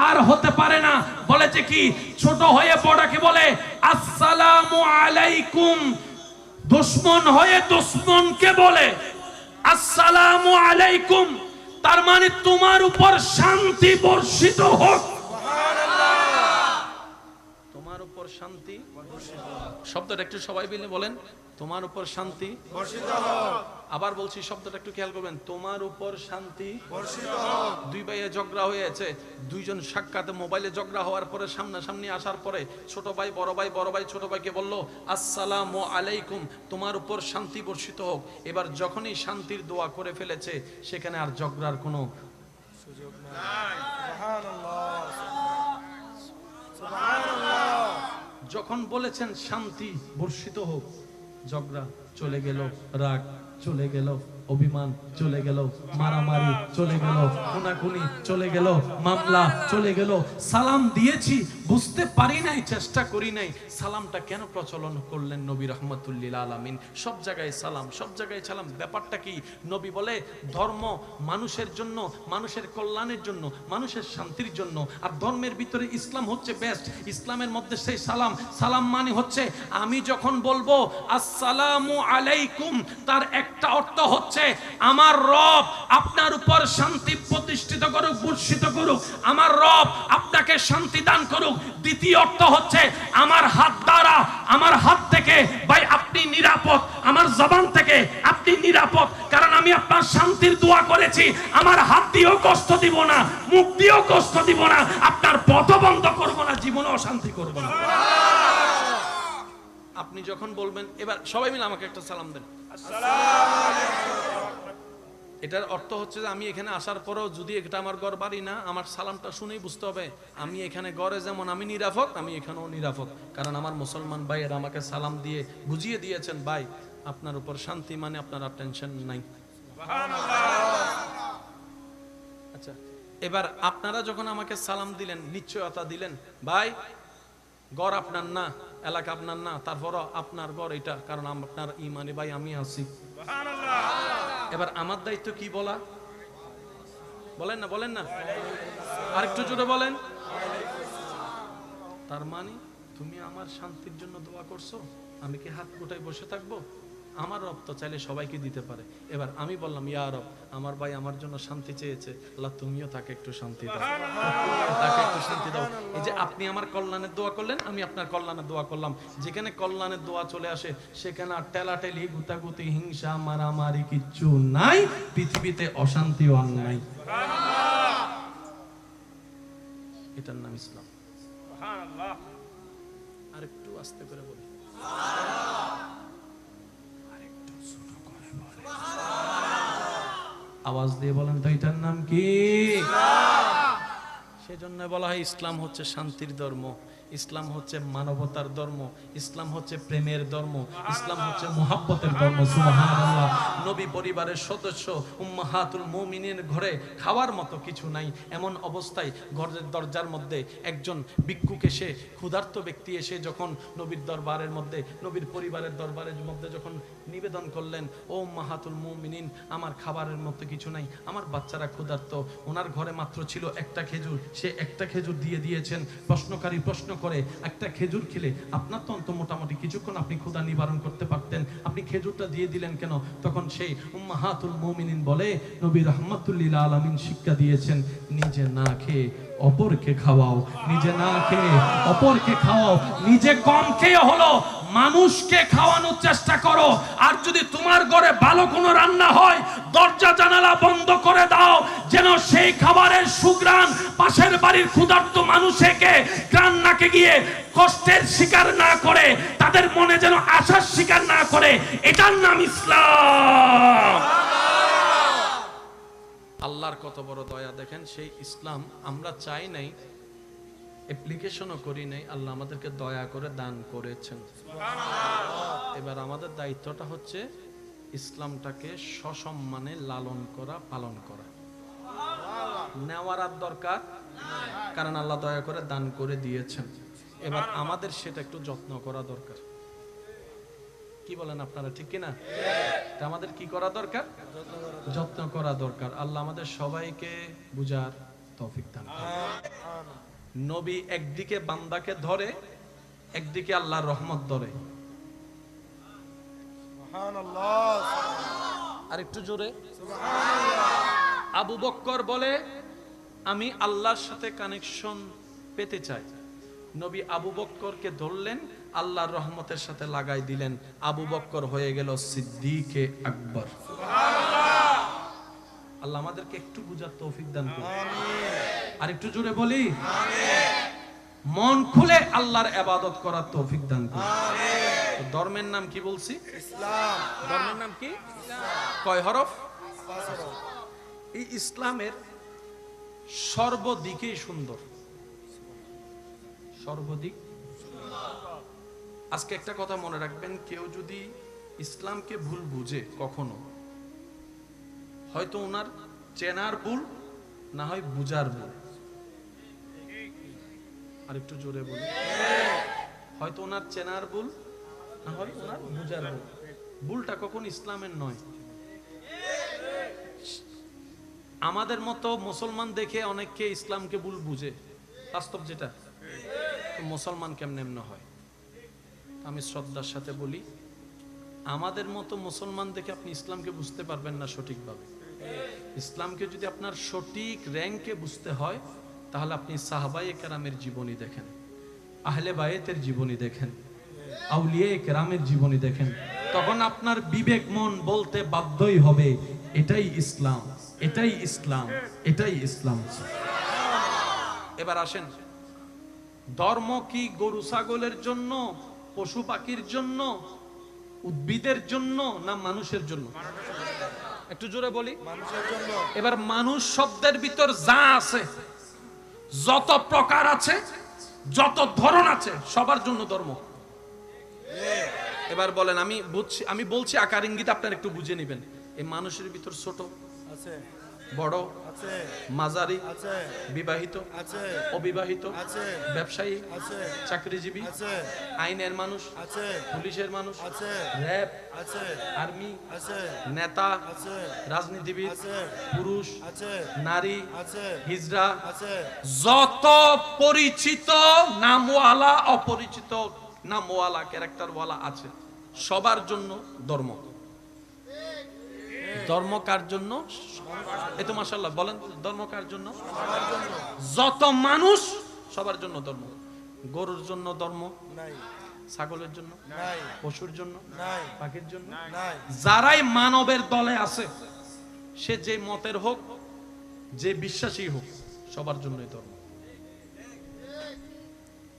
আর হতে পারে না। বলে যে কি? ছোট হয়ে বড়কে বলে আসসালামু আলাইকুম, দুশমন হয়ে দুশমনকে বলে আসসালামু আলাইকুম। তার মানে তোমার উপর শান্তি বর্ষিত হোক, তোমার উপর শান্তি বর্ষিত হোক। শব্দটা একটু সবাই মিলে বলেন, তোমার উপর শান্তি বর্ষিত হোক। আবার বলছি, শব্দটা একটু খেয়াল করবেন, তোমার উপর শান্তি বর্ষিত হোক। দুই ভাইয়ে ঝগড়া হয়েছে, দুইজন সাক্ষাতে মোবাইলে ঝগড়া হওয়ার পরে সামনাসামনি আসার পরে ছোট ভাই বড় ভাই, বড় ভাই ছোট ভাইকে বলল আসসালামু আলাইকুম, তোমার উপর শান্তি বর্ষিত হোক। এবার যখনই শান্তির দোয়া করে ফেলেছে, সেখানে আর ঝগড়ার কোনো সুযোগ নাই। সুবহানাল্লাহ, সুবহানাল্লাহ। যখন বলেছেন শান্তি বর্ষিত হোক, ঝগড়া চলে গেল, রাগ চলে গেল, অভিমান চলে গেল, মারামারি চলে গেল, খুনাখুনি চলে গেল, মামলা চলে গেল। সালাম দিয়েছি, বুঝতে পারি নাই, চেষ্টা করি নাই, সালামটা কেন প্রচলন করলেন নবী রাহমাতুল লিল আলামিন? সব জায়গায় সালাম, সব জায়গায় সালাম। ব্যাপারটা কি? নবী বলে ধর্ম মানুষের জন্য, মানুষের কল্যাণের জন্য, মানুষের শান্তির জন্য। আর ধর্মের ভিতরে ইসলাম হচ্ছে বেস্ট। ইসলামের মধ্যে সেই সালাম, সালাম মানে হচ্ছে আমি যখন বলবো আসসালামু আলাইকুম, তার একটা অর্থ হচ্ছে আমার রব আপনার উপর শান্তি প্রতিষ্ঠিত করুক, বর্ষিত করুক, আমার রব আপনাকে শান্তি দান করুক। দ্বিতীয় অর্থ হচ্ছে আমার হাত দ্বারা, আমার হাত থেকে ভাই আপনি নিরাপদ, আমার জবান থেকে আপনি নিরাপদ, কারণ আমি আপনার শান্তির দোয়া করেছি। আমার হাত দিয়েও কষ্ট দিব না, মুখ দিয়েও কষ্ট দিব না, আপনার পথ বন্ধ করব না, জীবনে অশান্তি করব না। আপনি যখন বলবেন, এবার সবাই মিলে আমাকে একটা সালাম দেন, আসসালামু আলাইকুম। এটার অর্থ হচ্ছে যে আমি এখানে আসার পরেও যদি এটা আমার ঘর বাড়ি না, আমার সালামটা শুনেই বুঝতে হবে আমি এখানে ঘরে যেমন আমি নিরাপদ, আমি এখানেও নিরাপদ। কারণ আমার মুসলমান ভাইয়েরা আমাকে সালাম দিয়ে বুঝিয়ে দিয়েছেন, ভাই আপনার উপর শান্তি মানে আপনার আর টেনশন নাই। আচ্ছা, এবার আপনারা যখন আমাকে সালাম দিলেন, নিশ্চয়তা দিলেন ভাই ঘর আপনার না, এলাকা আপনার না, তারপরও আপনার ঘর এটা, কারণ আপনার ইমানে ভাই আমি আছি। এবার আমার দায়িত্ব কি বলা? বলেন না, বলেন না, আরেকটু জোরে বলেন। তার মানে তুমি আমার শান্তির জন্য দোয়া করছো, আমি কি হাত গোটায় বসে থাকবো? আমার রব তো চাইলে সবাইকে দিতে পারে। এবার আমি বললাম, ইয়া রব, আমার ভাই আমার জন্য শান্তি চেয়েছে, আল্লাহ তুমিও তাকে একটু শান্তি দাও, তাকে একটু শান্তি দাও। এই যে আপনি আমার কল্যাণের দোয়া করলেন, আমি আপনার কল্যাণের দোয়া করলাম। যেখানে কল্যাণের দোয়া চলে আসে সেখানে আর টেলাটেলি, গুতাগুতি, হিংসা, মারামারি কিচ্ছু নাই, পৃথিবীতে অশান্তিও আর নাই। এটার নাম ইসলাম। আর একটু আস্তে করে বলি, আওয়াজ দিয়ে বলেন তো, এটার নাম কি? সেজন্য বলা হয় ইসলাম হচ্ছে শান্তির ধর্ম, ইসলাম হচ্ছে মানবতার ধর্ম, ইসলাম হচ্ছে প্রেমের ধর্ম, ইসলাম হচ্ছে মুহাব্বতের ধর্ম। সুবহানাল্লাহ। নবী পরিবারের সদস্য উম্মাহাতুল মুমিনিন ঘরে খাওয়ার মতো কিছু নাই, এমন অবস্থায় ঘরের দরজার মধ্যে একজন ভিক্ষুক এসে, ক্ষুধার্ত ব্যক্তি এসে যখন নবীর দরবারের মধ্যে, নবীর পরিবারের দরবারের মধ্যে যখন নিবেদন করলেন, ও উম্মাহাতুল মুমিনিন, আমার খাবারের মতো কিছু নাই, আমার বাচ্চারা ক্ষুধার্ত, ওনার ঘরে মাত্র ছিল একটা খেজুর, সে একটা খেজুর দিয়ে দিয়েছেন। প্রশ্নকারী প্রশ্ন করে, একটা খেজুর খেলে আপনার তো অন্ত মোটামুটি কিছুক্ষণ আপনি ক্ষুধা নিবারণ করতে পারতেন, আপনি খেজুরটা দিয়ে দিলেন কেন? তখন সেই উম্মাহাতুল মুমিনিন বলে, নবী রাহমাতুল লিল আলামিন শিক্ষা দিয়েছেন, নিজে না খেয়ে অপরকে খাওয়াও, নিজে না খেয়ে অপরকে খাওয়াও, নিজে কম খেয়ে হলো মানুষকে খাওয়ানোর চেষ্টা করো। আর যদি তোমার ঘরে ভালো কোনো রান্না হয়, দরজা জানালা বন্ধ করে দাও, যেন সেই খাবারের সুঘ্রাণ পাশের বাড়ির ক্ষুধার্ত মানুষকে গ্রাণ নাকে গিয়ে কষ্টের শিকার না করে, তাদের মনে যেন আশার শিকার না করে। এটার নাম ইসলাম। আল্লাহর কত বড় দয়া দেখেন, সেই ইসলাম আমরা চাই নাই, অ্যাপ্লিকেশনও করি নাই, আল্লাহ আমাদেরকে দয়া করে দান করেছেন। এবার আমাদের দায়িত্বটা হচ্ছে ইসলামটাকে সসম্মানে লালন করা, পালন করা। নেওয়ার আর দরকার, কারণ আল্লাহ দয়া করে দান করে দিয়েছেন। এবার আমাদের সেটা একটু যত্ন করা দরকার। কি বলেন আপনারা, ঠিক কিনা? আমাদের কি করা দরকার? যত্ন করা দরকার। আল্লাহ আমাদের সবাইকে বুঝার তৌফিক দান করুন। নবী একদিকে বান্দাকে ধরে, একদিকে আল্লাহর রহমত ধরে। সুবহানাল্লাহ। আর একটু জোরে সুবহানাল্লাহ। আবু বকর বলে, আমি আল্লাহর সাথে কানেকশন পেতে চাই। নবী আবু বকরকে ধরলেন, আল্লাহর রহমতের সাথে লাগাই দিলেন, আবু বকর হয়ে গেল সিদ্দিকে আকবর। সুবহানাল্লাহ। আল্লাহ আমাদেরকে একটু বুঝার তৌফিক দান করুন। আমিন। আর একটু জোরে বলি, আমিন। মন খুলে আল্লাহর ইবাদত করার তৌফিক দান করুন। আমিন। ধর্মের নাম কি বলছি? ইসলাম। ধর্মের নাম কি? ইসলাম। কয় হরফ? 5 হরফ। এই ইসলামের সর্বদিকেই সুন্দর, সর্বদিক। আজকে একটা কথা মনে রাখবেন, কেউ যদি ইসলামকে ভুল বুঝে কখনো, হয়তো ওনার চেনার ভুল, না হয় বুঝার ভুল। আর একটু জোরে বলি, হয়তো ওনার চেনার ভুল, না হয় ওনার বুঝার ভুল। ভুলটা কখন ইসলামের নয়। আমাদের মতো মুসলমান দেখে অনেককে ইসলামকে ভুল বুঝে, বাস্তব যেটা। মুসলমান কেমনে এমন হয়? আমি শ্রদ্ধার সাথে বলি, আমাদের মতো মুসলমান দেখে আপনি ইসলামকে বুঝতে পারবেন না সঠিকভাবে। ইসলামকে যদি আপনার সঠিক র্যাঙ্কে বুঝতে হয়, তাহলে আপনি সাহাবায়ে কেরামের জীবনী দেখেন, আহলে বায়েতের জীবনী দেখেন, আউলিয়ায়ে কেরামের জীবনী দেখেন। তখন আপনার বিবেক মন বলতে বাধ্যই হবে, এটাই ইসলাম, এটাই ইসলাম, এটাই ইসলাম। এবার আসেন, ধর্ম কি গরু ছাগলের জন্য, পশু পাখির জন্য, উদ্ভিদের জন্য, না মানুষের জন্য? একটু জোরে বলি, মানুষের জন্য। এবার মানুষ শব্দের ভিতর যা আছে, যত প্রকার আছে, যত ধরন আছে, সবার জন্য ধর্ম। এবার বলেন, আমি বলছি আকার ইঙ্গিত, আপনারা একটু বুঝে নেবেন। এই মানুষের ভিতর ছোট আছে, বড় আছে, মাঝারি আছে, বিবাহিত আছে, অবিবাহিত আছে, ব্যবসায়ী আছে, চাকরিজীবী আছে, আইনের মানুষ আছে, পুলিশের মানুষ আছে, র‍্যাব আছে, আর্মি আছে, নেতা আছে, রাজনীতিবিদ আছে, পুরুষ আছে, নারী আছে, হিজড়া আছে, যত পরিচিত নামওয়ালা, অপরিচিত নামওয়ালা, ক্যারেক্টারওয়ালা আছে, সবার জন্য ধর্ম। ধর্ম কার জন্য? এই তো মাশাআল্লাহ বলেন, ধর্ম কার জন্য? যত মানুষ সবার জন্য ধর্ম। গরুর জন্য ধর্ম নাই, ছাগলের জন্য নাই, পশুর জন্য নাই, পাখির জন্য নাই। যারাই মানবের দলে আছে, সে যে মতের হোক, যে বিশ্বাসী হোক, সবার জন্যই ধর্ম।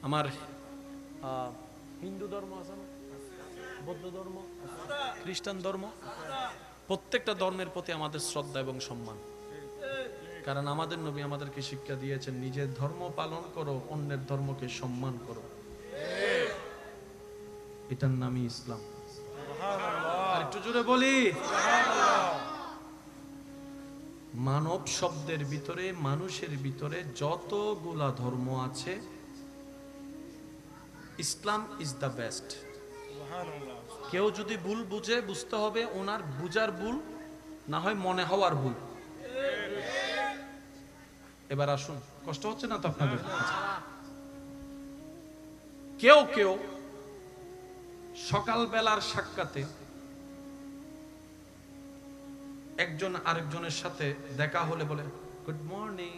আমার হিন্দু ধর্ম আছে না, বৌদ্ধ ধর্ম, খ্রিস্টান ধর্ম, প্রত্যেকটা ধর্মের প্রতি আমাদের শ্রদ্ধা এবং সম্মান। কারণ আমাদের নবী আমাদেরকে শিক্ষা দিয়েছেন, নিজের ধর্ম পালন করো, অন্যের ধর্মকে সম্মান করো। এটার নামই ইসলাম। আর একটু জোরে বলি, মানব শব্দের ভিতরে, মানুষের ভিতরে যতগুলা ধর্ম আছে, ইসলাম ইজ দ্য বেস্ট। কেউ যদি ভুল বুঝে, বুঝতে হবে ওনার বুঝার ভুল, না হয় মনে হওয়ার ভুল। এবার আসুন, কষ্ট হচ্ছে না তো আপনাদের? কেউ কেউ সকালবেলার সাক্ষাতে একজন আরেকজনের সাথে দেখা হলে বলে গুড মর্নিং।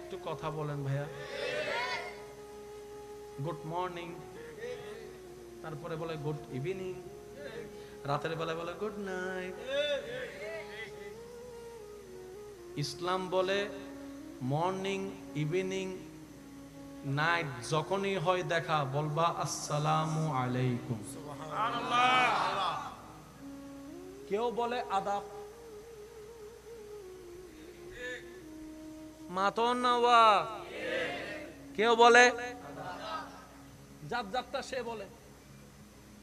একটু কথা বলেন ভাইয়া, গুড মর্নিং। তারপরে বলে গুড ইভিনিং, রাতের বেলা বলে গুড নাইট। ইসলাম বলে মর্নিং, ইভিনিং, নাইট যখনই হয় দেখা, বলবা আসসালামু আলাইকুম। কেউ বলে আদাব, মাতন নওয়া, কেউ বলে জাত জাতটা সে বলে।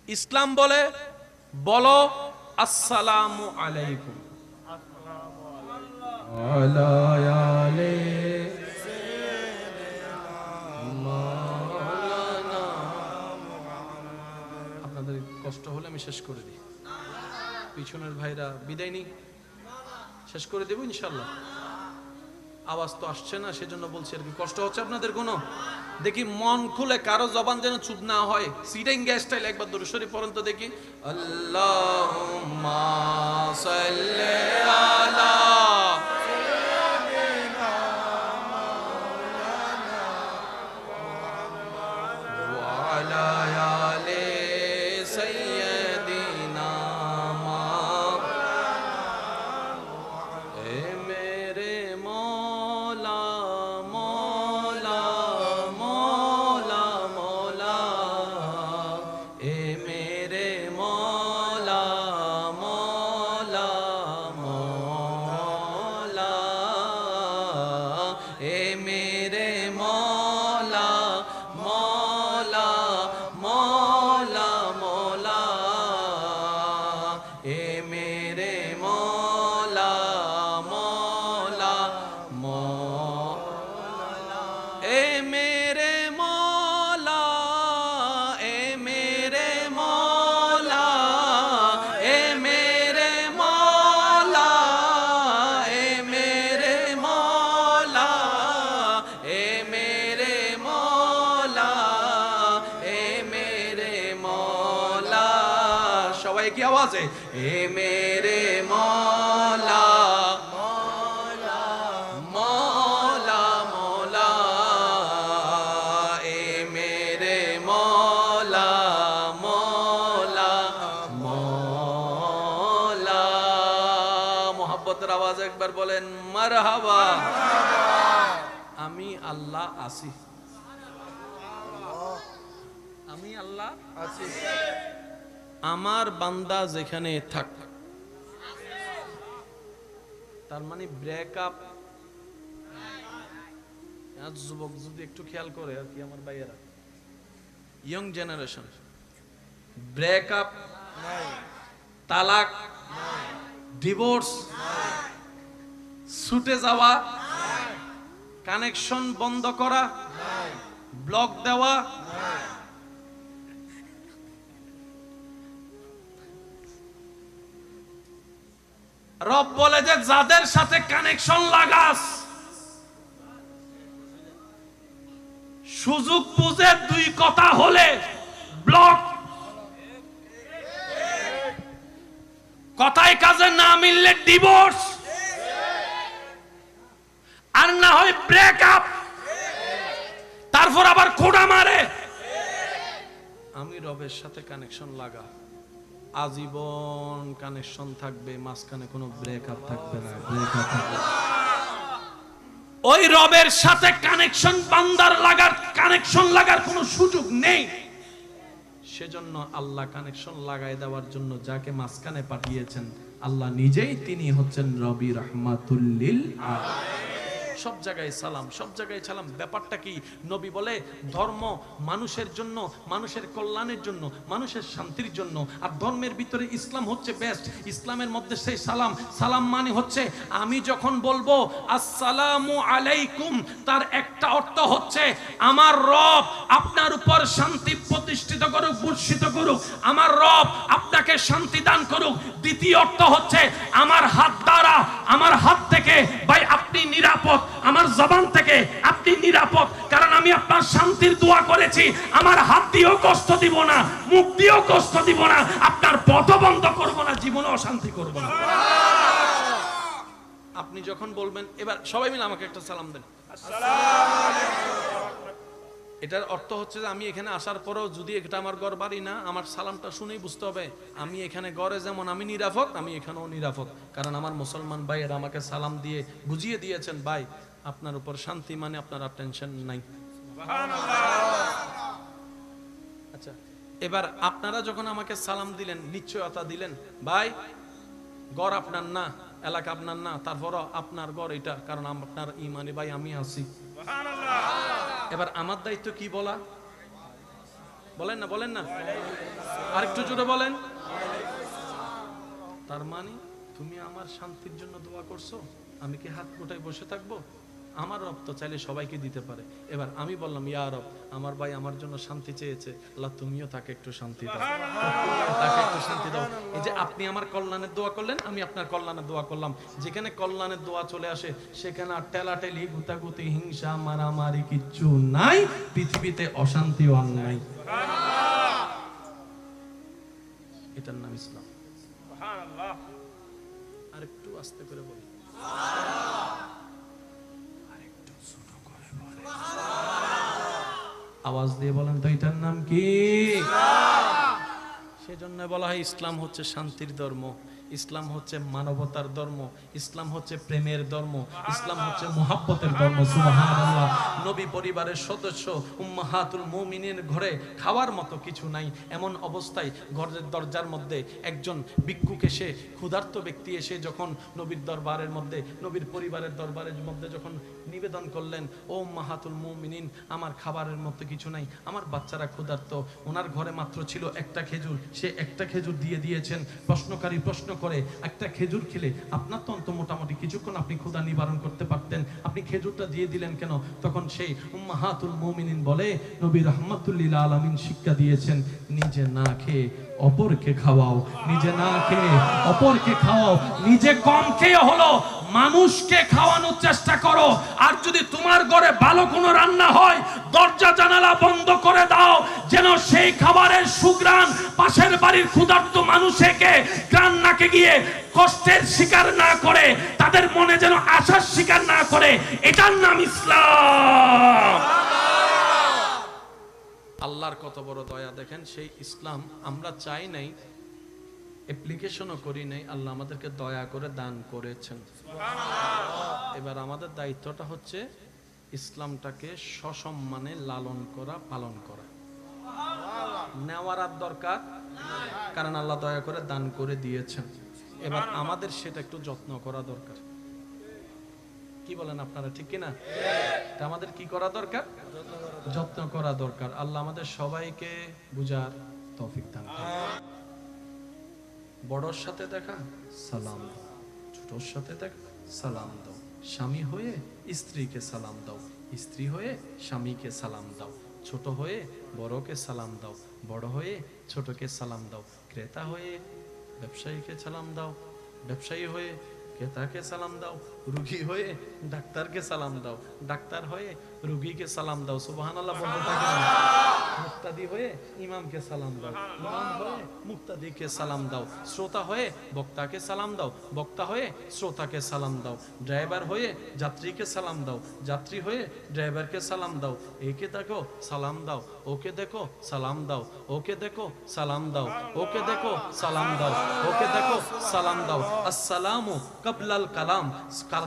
ইসলাম বলে বলো আসসালামু আলাইকুম। আপনাদের কষ্ট হলে আমি শেষ করে দিই। পিছনের ভাইরা বিদায় নি, শেষ করে দেব ইনশাল্লাহ। আওয়াজ তো আসছে না, সেজন্য বলছি আর কি। কষ্ট হচ্ছে আপনাদের কোনো? দেখি মন খুলে, কারো জবান যেন চুপ না হয়। সিটিং স্টাইল একবার দরুদ শরীফ পড়েন তো দেখি। আল্লাহুম্মা সাল্লি আলা সাইয়্যিদিনা মাওলানা ওয়া আলা আলি সাইয়্যিদিনা মাওলানা। এ মেরে মৌলা মৌলা মৌলা মৌলা, এ মেরে মৌলা মৌলা মৌলা, এ মেরে মৌলা মৌলা মৌলা মৌলা, এ মেরে মৌলা মৌলা মৌলা, এ মেরে মৌলা, এ মেরে মৌলা, এ মেরে মৌলা, এ মেরে মৌলা, এ মেরে মৌলা, এ মেরে মৌলা। সবাই কি আওয়াজে? এ মেরে মৌলা মৌলা মৌলা মৌলা, এ মেরে মৌলা মৌলা মৌলা। মোহাব্বতের আওয়াজ একবার বলেন মারহাবা। আমি আল্লাহ আছি, আমি আল্লাহ আছি। আমার বান্দা যেখানে থাক, তার মানে ব্রেকআপ। যুবক যদি একটু খেয়াল করে আর কি, আমার ভাইয়েরা, ইয়ং জেনারেশন, ব্রেকআপ নাই, তালাক নাই, ডিভোর্স, ছুটে যাওয়া, কানেকশন বন্ধ করা, ব্লক দেওয়া, রব বলে যে যাদের সাথে কানেকশন লাগাস সুযোগ বুঝে দুই কথা হলে ব্লক, কথায় কাজে না মিললে ডিভোর্স, আর না হয় ব্রেকআপ, তারপর আবার খোঁড়া মারে। আমি রবের সাথে কানেকশন লাগা, আজীবন কানেকশন থাকবে, মাঝখানে কোনো ব্রেকআপ থাকবে না, ব্রেকআপ থাকবে না। ওই রবের সাথে কানেকশন বান্দার লাগার, কানেকশন লাগার কোনো সুযোগ নেই। সেজন্য আল্লাহ কানেকশন লাগাই দেওয়ার জন্য যাকে মাঝখানে পাঠিয়েছেন আল্লাহ নিজেই, তিনি হচ্ছেন রবি রাহমাতুল লিল আলামিন। সব জায়গায় সালাম, সব জায়গায় সালাম। ব্যাপারটা কি? নবী বলে ধর্ম মানুষের জন্য, মানুষের কল্যাণের জন্য, মানুষের শান্তির জন্য। আর ধর্মের ভিতরে ইসলাম হচ্ছে বেস্ট। ইসলামের মধ্যে সেই সালাম, সালাম মানে হচ্ছে আমি যখন বলবো আসসালামু আলাইকুম, তার একটা অর্থ হচ্ছে আমার রব আপনার উপর শান্তি প্রতিষ্ঠিত করুক, বর্ষিত করুক, আমার রব আপনাকে শান্তি দান করুক। দ্বিতীয় অর্থ হচ্ছে আমার হাত দ্বারা, আমার হাত থেকে ভাই আপনি নিরাপদ, আমার জবান থেকে আপনি নিরাপদ, কারণ আমি আপনার শান্তির দোয়া করেছি। আমার হাত দিয়েও কষ্ট দিব না, মুখ দিয়েও কষ্ট দিব না, আপনার পথ বন্ধ করব না, জীবনে অশান্তি করব না। আপনি যখন বলবেন, এবার সবাই মিলে আমাকে একটা সালাম দেন, এটার অর্থ হচ্ছে যে আমি এখানে আসার পরেও যদি এটা আমার ঘর বাড়ি না, আমার সালামটা শুনেই বুঝতে হবে আমি এখানে ঘরে যেমন আমি নিরাপদ, আমি এখানেও নিরাপদ, কারণ আমার মুসলমান ভাইয়েরা আমাকে সালাম দিয়ে বুঝিয়ে দিয়েছেন ভাই আপনার উপর শান্তি, মানে আপনার আর টেনশন নাই। আচ্ছা, এবার আপনারা যখন আমাকে সালাম দিলেন, নিশ্চয়তা দিলেন ভাই ঘর আপনার না, এলাকা আপনার না, তারপরও আপনার ঘর এটা, কারণ আপনার ইমানে ভাই আমি আছি। এবার আমার দায়িত্ব কি বলা? বলেন না, বলেন না, আরেকটু জোরে বলেন। তার মানে তুমি আমার শান্তির জন্য দোয়া করছো, আমি কি হাত গোটায় বসে থাকবো? আমার রব তো চাইলে সবাইকে দিতে পারে। এবার আমি বললাম ইয়া রব, আমার ভাই আমার জন্য শান্তি চেয়েছে, আল্লাহ তুমিও তাকে একটু শান্তি দাও, তাকে একটু শান্তি দাও। এই যে আপনি আমার কল্যাণের দোয়া করলেন, আমি আপনার কল্যাণের দোয়া করলাম। যেখানে কল্যাণের দোয়া চলে আসে সেখানে আর টেলাটেলি, গুতাগুতি, হিংসা, মারামারি কিচ্ছু নাই, পৃথিবীতে অশান্তিও নাই। এটার নাম ইসলাম। আর একটু আস্তে করে বলি, আওয়াজ দিয়ে বলেন তো এটার নাম কি? সেজন্য বলা হয় ইসলাম হচ্ছে শান্তির ধর্ম, ইসলাম হচ্ছে মানবতার ধর্ম, ইসলাম হচ্ছে প্রেমের ধর্ম, ইসলাম হচ্ছে মুহাব্বতের ধর্ম। সুবহানাল্লাহ। নবী পরিবারের সদস্য উম্মাহাতুল মুমিনিন ঘরে খাওয়ার মতো কিছু নাই, এমন অবস্থায় ঘরের দরজার মধ্যে একজন ভিক্ষুক এসে, ক্ষুধার্ত ব্যক্তি এসে যখন নবীর দরবারের মধ্যে, নবীর পরিবারের দরবারের মধ্যে যখন নিবেদন করলেন, ও উম্মাহাতুল মুমিনিন আমার খাবারের মতো কিছু নাই, আমার বাচ্চারা ক্ষুধার্ত, ওনার ঘরে মাত্র ছিল একটা খেজুর, সে একটা খেজুর দিয়ে দিয়েছেন। প্রশ্নকারী প্রশ্ন করে, একটা খেজুর খেলে আপনার তো অন্তত মোটামুটি কিছুক্ষণ আপনি ক্ষুধা নিবারণ করতে পারতেন, আপনি খেজুরটা দিয়ে দিলেন কেন? তখন সেই উম্মাহাতুল মুমিনিন বলে, নবী রাহমাতুল লিল আলামিন শিক্ষা দিয়েছেন নিজে না খেয়ে অপরকে খাওয়াও, নিজে না খেয়ে অপরকে খাওয়াও, নিজে কম খেয়ে হলো মানুষকে খাওয়ানোর চেষ্টা করো। আর যদি তোমার ঘরে ভালো কোনো রান্না হয়, দরজা জানালা বন্ধ করে দাও, যেন সেই খাবারের সুঘ্রাণ পাশের বাড়ির ক্ষুধার্ত মানুষকে গ্রাণ নাকে গিয়ে কষ্টের শিকার না করে, তাদের মনে যেন আশার শিকার না করে। এটার নাম ইসলাম। আল্লাহর কত বড় দয়া দেখেন, সেই ইসলাম আমরা চাই নাই, অ্যাপ্লিকেশনও করি নাই, আল্লাহ আমাদেরকে দয়া করে দান করেছেন। এবার আমাদের দায়িত্বটা হচ্ছে ইসলামটাকে সসম্মানে লালন করা, পালন করা। নেওয়ার আর দরকার, কারণ আল্লাহ দয়া করে দান করে দিয়েছেন। এবার আমাদের সেটা একটু যত্ন করা দরকার। কি বলেন আপনারা, ঠিক কিনা? এটা আমাদের কি করা দরকার? যত্ন করা দরকার। আল্লাহ আমাদের সবাইকে বুঝার তৌফিক দান করুন। বড়র সাথে দেখা সালাম দাও, ছোটর সাথে দেখা সালাম দাও, স্বামী হয়ে স্ত্রীকে সালাম দাও, স্ত্রী হয়ে স্বামীকে সালাম দাও, ছোট হয়ে বড়কে সালাম দাও, বড় হয়ে ছোটকে সালাম দাও, ক্রেতা হয়ে ব্যবসায়ীকে সালাম দাও, ব্যবসায়ী হয়ে ক্রেতাকে সালাম দাও, রুগী হয়ে ডাক্তারকে সালাম দাও, ডাক্তার হয়ে রুগীকে সালাম দাও। সুবহানাল্লাহ বলতে থাকেন। মুক্তাদি হয়ে ইমামকে সালাম দাও, ইমাম হয়ে মুক্তাদিকে সালাম দাও, শ্রোতা হয়ে বক্তাকে সালাম দাও, বক্তা হয়ে শ্রোতাকে সালাম দাও, ড্রাইভার হয়ে যাত্রীকে সালাম দাও, যাত্রী হয়ে ড্রাইভারকে সালাম দাও। একে দেখো সালাম দাও, ওকে দেখো সালাম দাও, ওকে দেখো সালাম দাও, ওকে দেখো সালাম দাও, ওকে দেখো সালাম দাও। আসসালামু কাবলাল কালাম,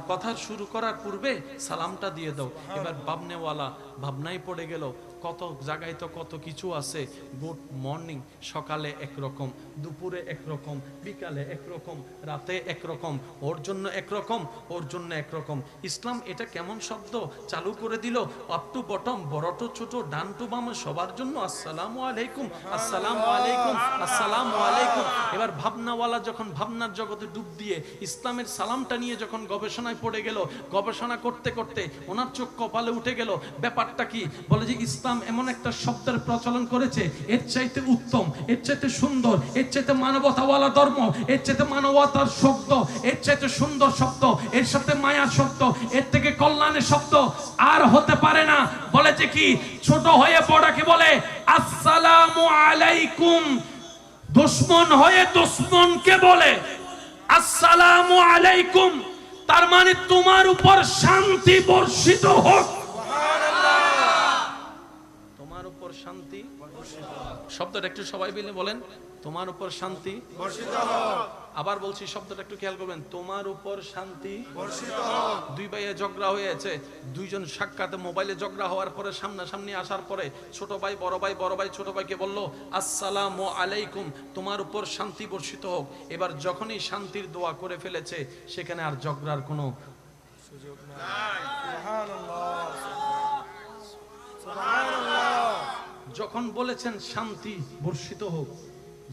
কথা শুরু করার পূর্বে সালামটা দিয়ে দাও। এবার ভাবনেওয়ালা ভাবনায় পড়ে গেল, কত জায়গায় তো কত কিছু আছে। গুড মর্নিং, সকালে একরকম, দুপুরে একরকম, বিকালে একরকম, রাতে একরকম, ওর জন্য একরকম, ওর জন্য একরকম। ইসলাম এটা কেমন শব্দ চালু করে দিল, আপ টু বটম, বড় টু ছোট, ডান টু বাম, সবার জন্য আসসালামু আলাইকুম, আসসালামু আলাইকুম, আসসালামু আলাইকুম। এবার ভাবনাওয়ালা যখন ভাবনার জগতে ডুব দিয়ে ইসলামের সালামটা নিয়ে যখন গবেষণায় পড়ে গেল, গবেষণা করতে করতে ওনার চোখ কপালে উঠে গেল। ব্যাপারটা কি? বলে যে ইসলাম এমন একটা শব্দের প্রচলন করেছে, এর চাইতে উত্তম, এর চাইতে সুন্দর, এর চাইতে মানবতাওয়ালা ধর্ম, এর চাইতে মানবতার শব্দ, এর চাইতে সুন্দর শব্দ, এর সাথে মায়ার শব্দ, এর থেকে কল্যাণের শব্দ আর হতে পারে না। বলেছে কি? ছোট হয়ে পড়াকে বলে আসসালামু আলাইকুম, দুশমন হয়ে দুশমনকে বলে আসসালামু আলাইকুম। তার মানে তোমার উপর শান্তি বর্ষিত হোক, তোমার উপর শান্তি বর্ষিত হোক। শব্দটা একটু সবাই মিলে বলেন, তোমার উপর শান্তি বর্ষিত হোক। আবার বলছি, শব্দটা একটু খেয়াল করবেন, তোমার উপর শান্তি বর্ষিত হোক। দুই ভাইয়ে ঝগড়া হয়েছে, দুইজন সাক্ষাতে মোবাইলে ঝগড়া হওয়ার পরে সামনাসামনি আসার পরে ছোট ভাই বড় ভাই, বড় ভাই ছোট ভাইকে বলল আসসালামু আলাইকুম, তোমার উপর শান্তি বর্ষিত হোক। এবার যখনই শান্তির দোয়া করে ফেলেছে, সেখানে আর ঝগড়ার কোনো সুযোগ নাই। সুবহানাল্লাহ, সুবহানাল্লাহ। যখন বলেছেন শান্তি বর্ষিত হোক,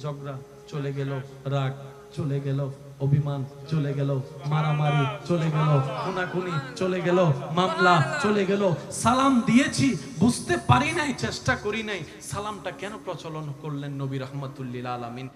ঝগড়া চলে গেল, রাগ চলে গেল, অভিমান চলে গেল, মারামারি চলে গেল, খুনাখুনি চলে গেল, মামলা চলে গেল। সালাম দিয়েছি, বুঝতে পারি নাই, চেষ্টা করি নাই, সালামটা কেন প্রচলন করলেন নবী রাহমাতুল লিল আলামিন।